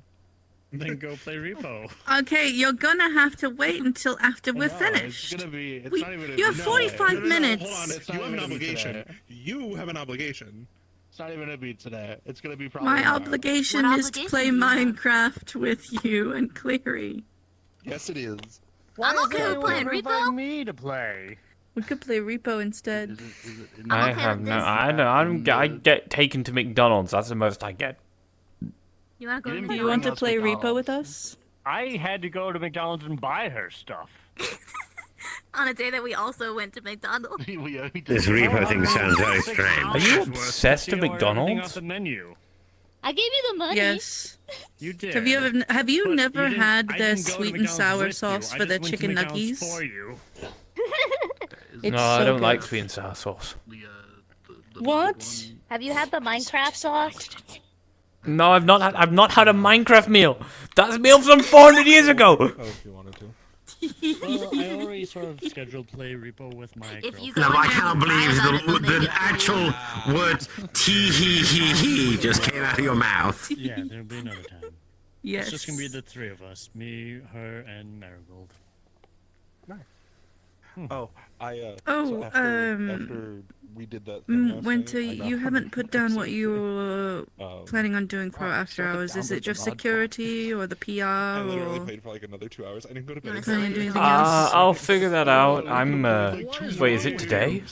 Then go play Repo. Okay, you're gonna have to wait until after we're finished. It's gonna be. It's We- not even. you have 45 minutes. Hold on, it's You not have an even obligation. today. You have an obligation. It's not even gonna be today. It's gonna be probably. My tomorrow. obligation What is to obligation play do you have? Minecraft with you and Cleary. Yes, it is. I'm okay with playing Repo. Me to play. We could play Repo instead. Is it I okay have with no. this. I get taken to McDonald's. That's the most I get. You want to go to You Do didn't you want to us play Repo McDonald's. with us? I had to go to McDonald's and buy her stuff. on a day that we also went to McDonald's? This Repo thing sounds very strange. Are you obsessed with Off McDonald's? the menu. I gave you the money. Yes. You did. Have you never? Have you But never didn't- had I their didn't go to sweet and McDonald's sour with you. sauce I for just their went to chicken McDonald's nuggies? For you. It's No, I so don't like good. sweet and sour sauce. What? Have you had the Minecraft sauce? No, I've not had a Minecraft meal. That's a meal from 400 years ago. Oh, if you wanted to. Well, I already sort of scheduled play Repo with my If you girlfriend. go No, I in there cannot and believe buy it, it'll the make it actual word tee-hee-hee-hee just came out of your mouth. Yeah, there'll be another time. Yes. It's just gonna be the three of us. Me, her, and Marigold. Oh, Oh, so after we did that thing last Winter, night, I got you haven't put down what you were Um, planning on doing for after hours. Is it just security or the PR I literally or? played for like another 2 hours. I didn't go to bed. Wanna until say like anything 8. else? I'll figure that out. I'm. Wait, is it today?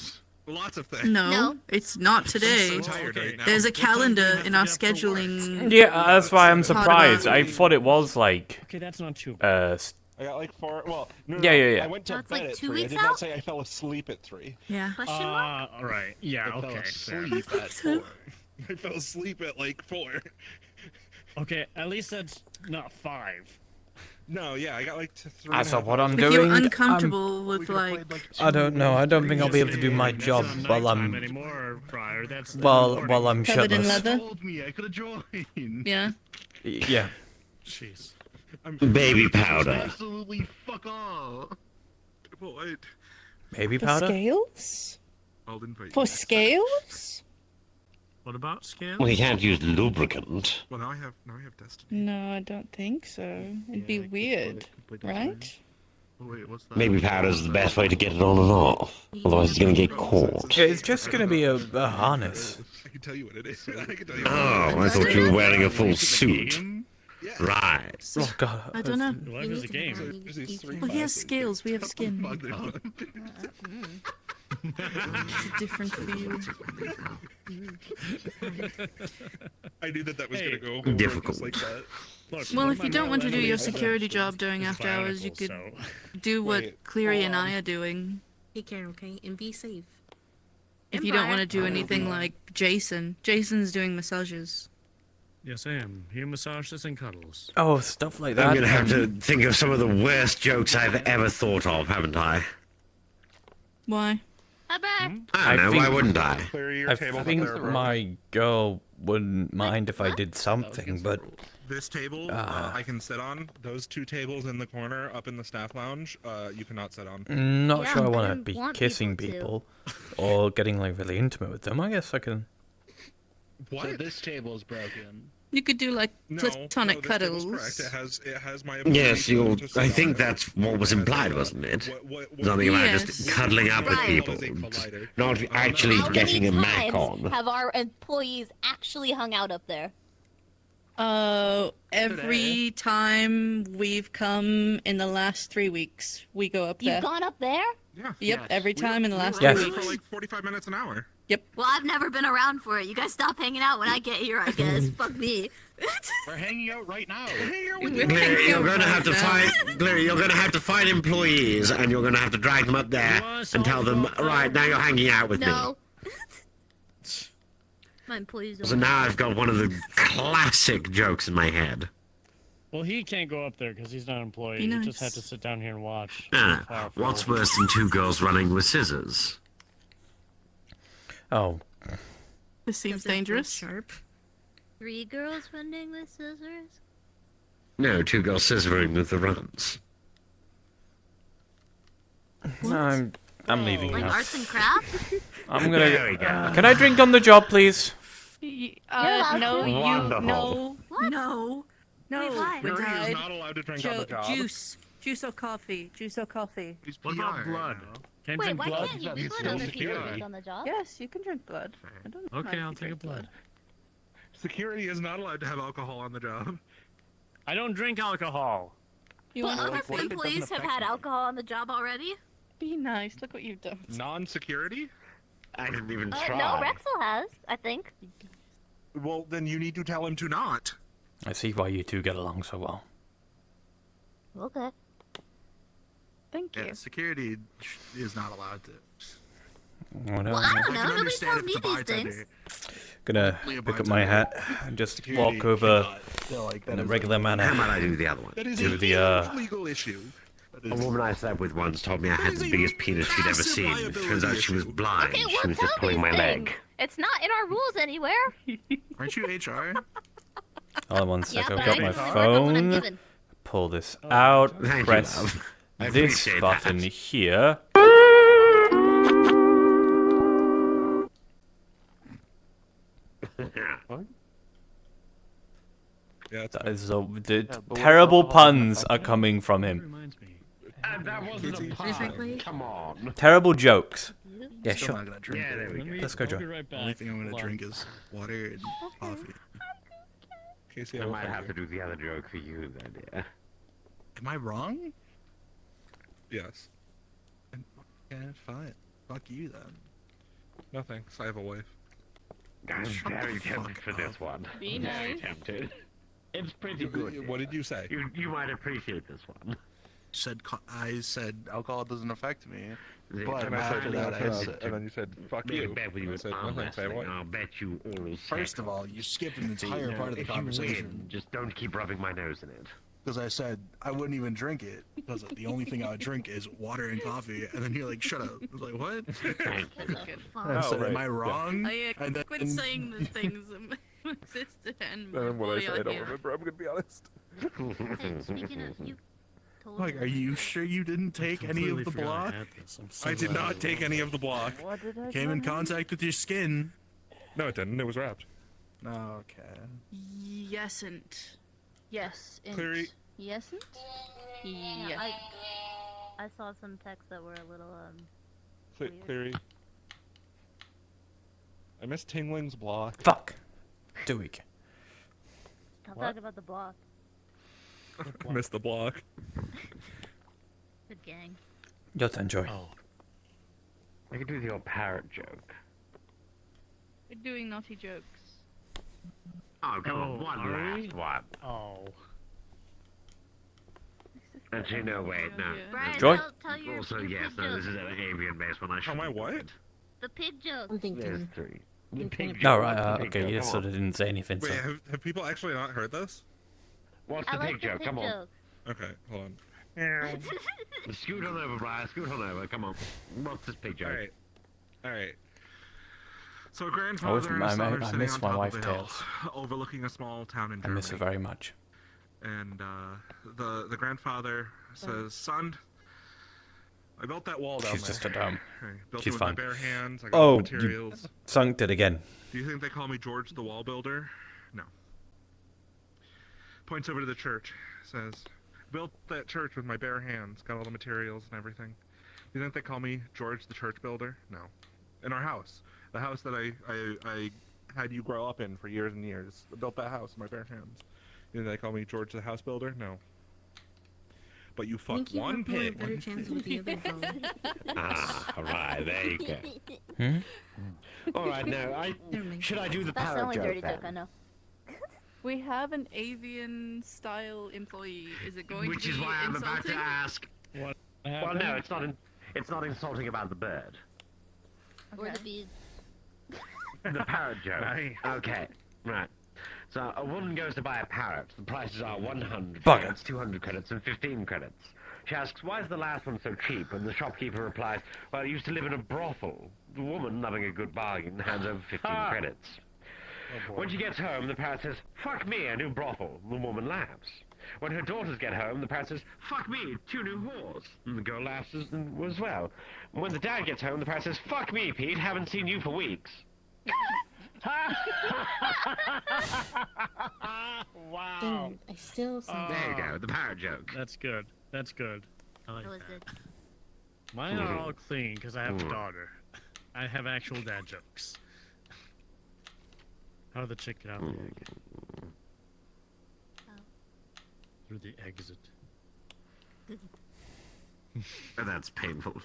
Lots of things. No, it's not today. I'm so tired right now. There's a calendar in our scheduling. Yeah, that's why I'm Part of surprised. our- I thought it was like. Okay, that's not too bad. I got like 4. Well, no, Yeah, no, yeah, yeah. I went to So it's bed like at 2 3. I weeks did not out? say I fell asleep at 3. Yeah. Question mark? Alright, yeah, I fell okay. fair. asleep at 4. I fell asleep at like 4. Okay, at least that's not 5. No, yeah, I got like to 3. That's not what I'm If doing. you're uncomfortable with like, I don't know. I don't think I'll be able to do my job while Nighttime I'm anymore, Friar. That's while I'm covered in shirtless. leather. Told me I could have joined. Yeah. Yeah. Jeez. Baby powder. Absolutely fuck off. Well, Baby For powder. scales? I'll invite you. For scales? What about scale? Well, you can't use lubricant. Well, now I have Destiny. No, I don't think so. It'd be weird, right? Wait, what's that? Baby powder is the best way to get it on and off. Otherwise, it's gonna get caught. It's just gonna be a harness. I can tell you what it is. I can tell you. Oh, I thought you were wearing a full suit. Yeah. Right. Oh god. I don't know. Life is a game. There's these 3 Well, he has classes. scales. We have skin. Fuck, there's one. It's a different feel. I knew that was gonna go Difficult. just like that. Look, Well, one if of you my don't want to do male your enemies security is job during after hours, you bionicle, could so- do what Wait, Cleary hold and I on. are doing. Take care, okay? And be safe. If you don't want to Empire. do anything like Jason. Jason's doing massages. Yes, I am. He massages and cuddles. Oh, stuff like that. I'm gonna have to think of some of the worst jokes I've ever thought of, haven't I? Why? Hi, Brad. I don't know, why wouldn't I? Clear your I table up think there, bro. my girl wouldn't mind if I did something, but This table I can sit on. Those 2 tables in the corner up in the staff lounge, you cannot sit on. not Yeah, sure I I want to didn't be want kissing people people or getting like really intimate with them. I guess I can. What? So this table is broken. You could do like platonic this table's cuddles. correct. It has my ability Yes, to sit I on think there. that's what was implied, wasn't it? What- Something about Yes. just cuddling up with Right. people, not actually How getting many a Mac times on. have our employees actually hung out up there? Every time we've come in the last 3 weeks, we go up there. You've gone up there? Yeah. Yep, every time in the last Yes. 3 For weeks. like 45 minutes an hour. Well, I've never been around for it. You guys stop hanging out when I get here, I guess. Fuck me. We're hanging out right now. Glary, you're gonna have to find Glary, you're gonna have to find employees, and you're gonna have to drag them up there and tell them, right now you're hanging out with No. My employees me. don't. So now I've got one of the classic jokes in my head. Well, he can't go up there because he's not an employee. Be He nice. just had to sit down here and watch. What's worse than 2 girls running with scissors? Oh, This seems dangerous. Sharp. 3 girls running with scissors? No, 2 girls scissoring with the runs. I'm leaving Like now. arts and crafts? I'm There we gonna. go. Can I drink on the job, please? allowed No, to. you, Wonderful. no, What? no, no. Wait, why? We Cleary is died. not allowed to drink on the job. Juice or coffee. Juice or coffee. He's What about PR blood? now. Can't Wait, drink why blood? can't you? We He's let still other people security. drink on the job. Yes, you can drink blood. I don't mind Okay, if I'll you take a drink blood. Security is not allowed to have alcohol on the job. I don't drink alcohol. You But want other coffee? what if it employees doesn't have affect had you? alcohol on the job already. Be nice. Look what you've done. Non-security? I didn't even No, try. Rexel has, I think. Well, then you need to tell him to not. I see why you two get along so well. Okay. Thank you. Yeah, security is not allowed to. Whatever. Well, I don't I know. can Nobody understand tells if me the these things. bartender Gonna Only a pick up my bartender. hat and just security walk over cannot feel like that in a is regular How manner. about I do the other one? That is To a the, huge legal issue. A woman I slept with once told me I had the biggest penis she'd ever massive seen. liability Turns out she was issue. blind. Okay, She well, was tell just me pulling my things. leg. It's not in our rules anywhere. Aren't you HR? Hold on one sec. Yeah, I've but got I my can only work on what I'm phone. given. Pull this out. Thank you, Press love. I this appreciate button that. here. Yeah, That is the terrible puns are coming from him. Reminds me. That wasn't a pun. Come on. Terrible jokes. Yeah, Still sure. not gonna drink Yeah, it. there we go. Let's go, I'll be Joe. right The only back. thing I'm gonna Hold on. drink is water and coffee. Casey, I will might find have you. to do the other joke for you then, yeah. Am I wrong? Yes. Yeah, fine. Fuck you then. No thanks. I have a wife. I'm Shut the very tempted fuck for this up. one. Be Very nice. tempted. It's pretty good. What did you say? You might appreciate this one. I said alcohol doesn't affect me. The- But And I said, after no, that, I thanks. said, And then you said, fuck Make you. a bet with And you I at said, no arm thanks. I have a wrestling. wife. I'll bet you all first of all, you skipped an entire part of the if you conversation win, just don't keep rubbing my nose in it. because I said I wouldn't even drink it because the only thing I would drink is water and coffee, and then you're like, "Shut up!" I was like, "What?" Thank you. I said, right. "Am I Yeah. wrong?" I quit saying the things that my sister and my And what I boy said, I are don't here. remember. I'm gonna be honest. Hey, speaking of, you told Like, me are you sure you didn't take any of Completely the forgot I block? had this. I'm so I did glad not take any of the block. What did I Came in contact with your skin. No, it didn't. It was wrapped. Okay. Yesn't. Yes. Cleary. Yesn't? Yeah, Yes. I saw some texts that were a little weird. Cleary. I missed Tingling's block. Fuck. 2 week. Stop What? talking about the block. I missed the block. Good gang. Just enjoy. Oh. I could do the old parrot joke. We're doing naughty jokes. Oh, come on, one are we? last one. Oh. Actually, no, wait, no. Brian, Joy? tell your, Also, your yes, pig no, joke. this is an avian-based one. I should. Am I what? The pig joke. I'm There's thinking. three. The Thinking pig of- No, joke. right, What's the pig okay, joke? you Come sort on. of didn't say anything, Wait, so. have people actually not heard this? What's I the like pig the joke? pig Come on. joke. Okay, hold on. Scoot on over, Brian. Scoot on over. Come on. What's this pig joke? Alright. Alright. So a grandfather and I a son are I sitting miss on my top wife of a hill, Tails. overlooking a small town in I Germany. miss her very much. And the grandfather says, "Son, I built that wall down She's there. just a dumb. I built She's it with fine. my bare hands. I got all Oh, the materials. you sunk it again. Do you think they call me George the Wall Builder? No." Points over to the church. Says, "Built that church with my bare hands. Got all the materials and everything. Do you think they call me George the Church Builder? No. In our house, the house that I had you grow up in for years and years. I built that house with my bare hands. Do you think they call me George the House Builder? No. But you I fuck think you one have more pig." better chances with the other phone. Ah, alright, there you go. Hmm? Alright, no, should I do the That's the parrot only joke dirty then? joke I know. We have an avian-style employee. Is it going Which to be is why I'm insulting? about to ask. What Well, happened? no, it's not insulting about the bird. Or the bees. The parrot joke. Nice. Okay, right. So a woman goes to buy a parrot. The prices are 100 Bugger. credits, 200 credits, and 15 credits. She asks, "Why is the last one so cheap?" And the shopkeeper replies, "Well, it used to live in a brothel." The woman, loving a good bargain, hands over 15 credits. When she gets home, the parrot says, "Fuck me, a new brothel." The woman laughs. When her daughters get home, the parrot says, "Fuck me, 2 new whores." And the girl laughs as well. When the dad gets home, the parrot says, "Fuck me, Pete, haven't seen you for weeks." Wow. Dang, I still sound There you go, the parrot joke. That's good. That's good. I like That was that. good. Mine are all clean because I have a daughter. I have actual dad jokes. How did the chick get out of the egg? Through the exit. That's painful.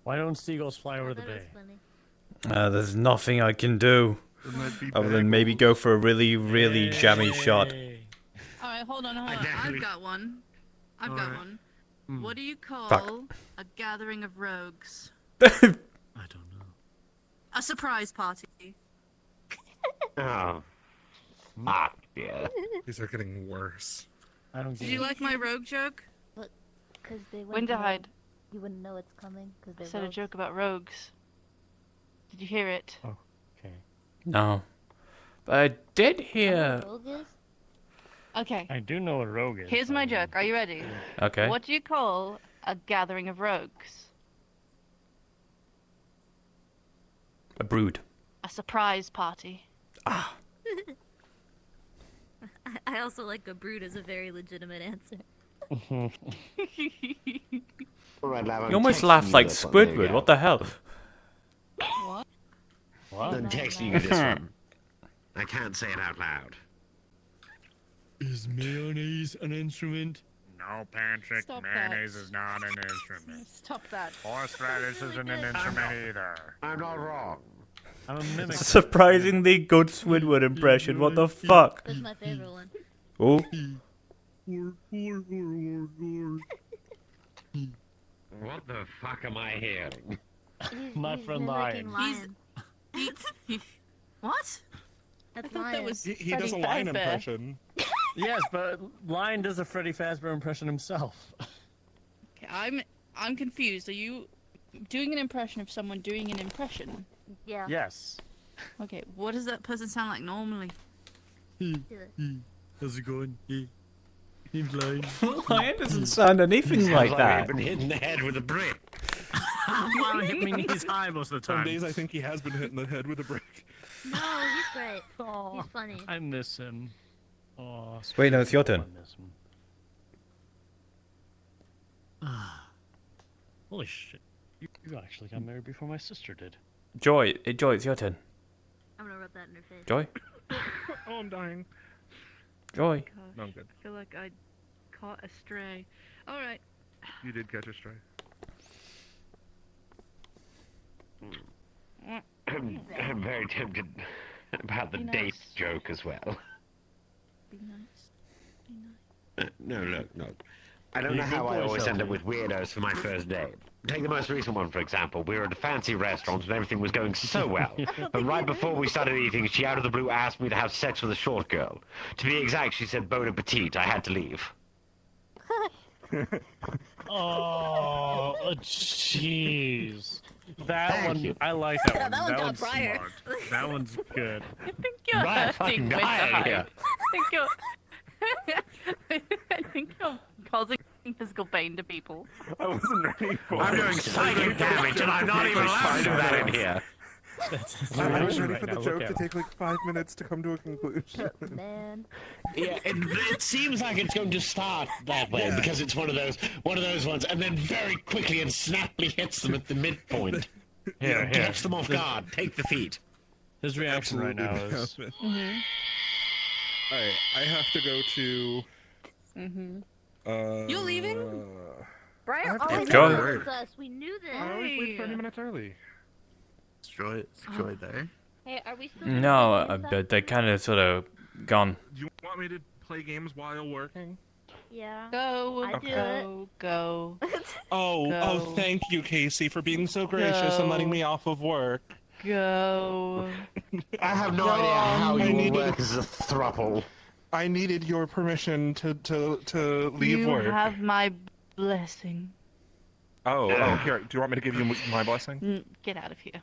Why don't seagulls fly over the That bay? was funny. There's nothing I can do other than maybe go for a really, really jammy shot. Hey. All right, hold on. I've got one. I've got one. What do you call Fuck. a gathering of rogues? I don't know. A surprise party. Oh. Fuck, yeah. These are getting worse. I don't Did get you it. like my rogue joke? Because they When wouldn't to know, hide. you wouldn't know it's coming because I they're said a rogues. joke about rogues. Did you hear it? Okay. No. But I did You know hear. what a rogue is? Okay. I do know what a rogue is. Here's my joke. Are you ready? Okay. What do you call a gathering of rogues? A brood. A surprise party. Ah. I also like a brood as a very legitimate answer. Alright, lad, I'm You almost texting laughed you like this one, there you Squidward. go. What the hell? What? What? I'm texting you this one. I can't say it out loud. Is mayonnaise an instrument? No, Patrick, Stop mayonnaise that. is not an instrument. Stop that. Horseradish isn't an good. instrument either. I'm not wrong. I'm a mimic. Surprisingly good Squidward impression. What the fuck? That's my favorite one. Oh. What the fuck am I hearing? My He's friend mimicking Lion. Lion. What? That's I thought Lion. that was He does a Freddy line Fazbear. impression. Yes, but Lion does a Freddy Fazbear impression himself. Okay, I'm confused. Are you doing an impression of someone doing an impression? Yeah. Yes. Okay, what does that person sound like normally? Do it. How's it going? He's lying. Lion doesn't sound anything Sounds like I've that. been hit in the head with a brick. Well, I mean, he's high most of the Some time. days I think he has been hit in the head with a brick. No, he's great. Aw, He's funny. I miss him. Oh, Wait, no, it's your turn. I miss him. Holy shit. You actually got married before my sister did. Joy, it's your turn. I'm gonna rub that in her face. Joy, Oh, I'm dying. Joy. Gosh, No, I'm good. I feel like I caught a stray. All right. You did catch a stray. I'm very tempted about the Be date nice. joke as well. Be nice. Be nice. No, look. I don't Be know a how good I boy, always end up Shelby. with weirdos for my first date. Take the most recent one, for example. We were at a fancy restaurant and everything was going so well. But right before we started eating, she out of the blue asked me to have sex with a short girl. To be exact, she said bon appetit. I had to leave. Oh, jeez. That Thank one, you. I like that one. That one got one's prior. smart. That one's good. I think you're Right, hurting fucking with the dying hype. here. I think you're causing physical pain to people. I wasn't ready for I'm it. doing psychic damage and I'm not even allowed to do that in here. I was ready right for now, the look joke at to him. take like 5 minutes to come to a conclusion. Man. Yeah, it seems like it's going to start that way because it's one of those ones, and then very quickly and snappily hits them at the midpoint. Here. Catch them off guard. Take the feet. His reaction right now is. Alright, I have to go to. You leaving? Briar I have to always go. follows us. We knew this. I always leave 30 minutes early. Is Joy there? Hey, are we still? No, they're kind of sort of gone. Do you want me to play games while working? Yeah. Go. I do it. Go. Oh, thank you, Casey, for being so gracious and letting me off of work. Go. I have no idea how you work as a throuple. I needed your permission to leave You work. have my blessing. Oh, here. Do you want me to give you my blessing? Get out of here.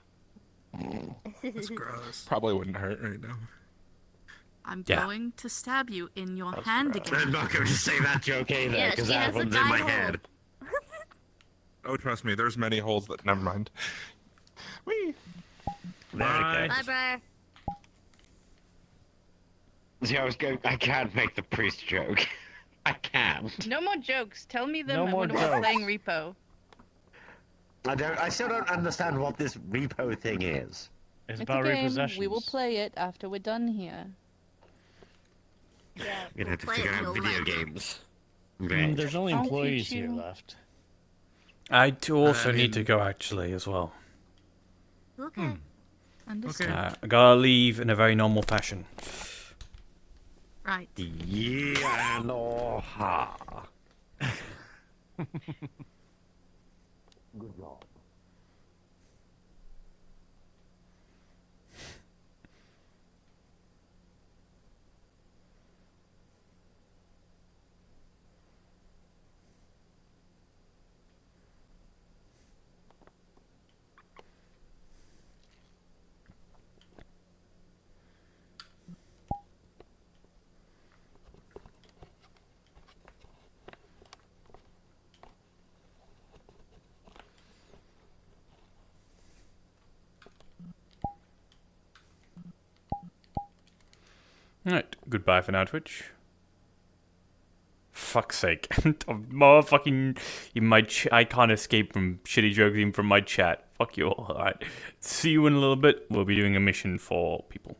That's gross. Probably wouldn't hurt right now. I'm Yeah. going to stab you in your hand I'm again. not going to say that joke either, Yeah, because she that has a one's in my guide head. Oh, trust me, there's many holes that. Never mind. Whee! There it Bye, goes. Briar. See, I can't make the priest joke. I can't. No more jokes. Tell me them No more when we're jokes. playing Repo. I still don't understand what this repo thing is. It's It's about a game. repossessions. We will play it after we're done here. Yeah. You're gonna have to Play figure it, out you'll video like it. games. There's only I'll employees teach here you. left. I do also need to go actually as well. Okay. Understand. I gotta leave in a very normal fashion. Right. Yeah, no, ha. Good job. Alright, goodbye for now, Twitch. Fuck's sake. Motherfucking... I can't escape from shitty jokes even from my chat. Fuck you all, alright. See you in a little bit. We'll be doing a mission for people.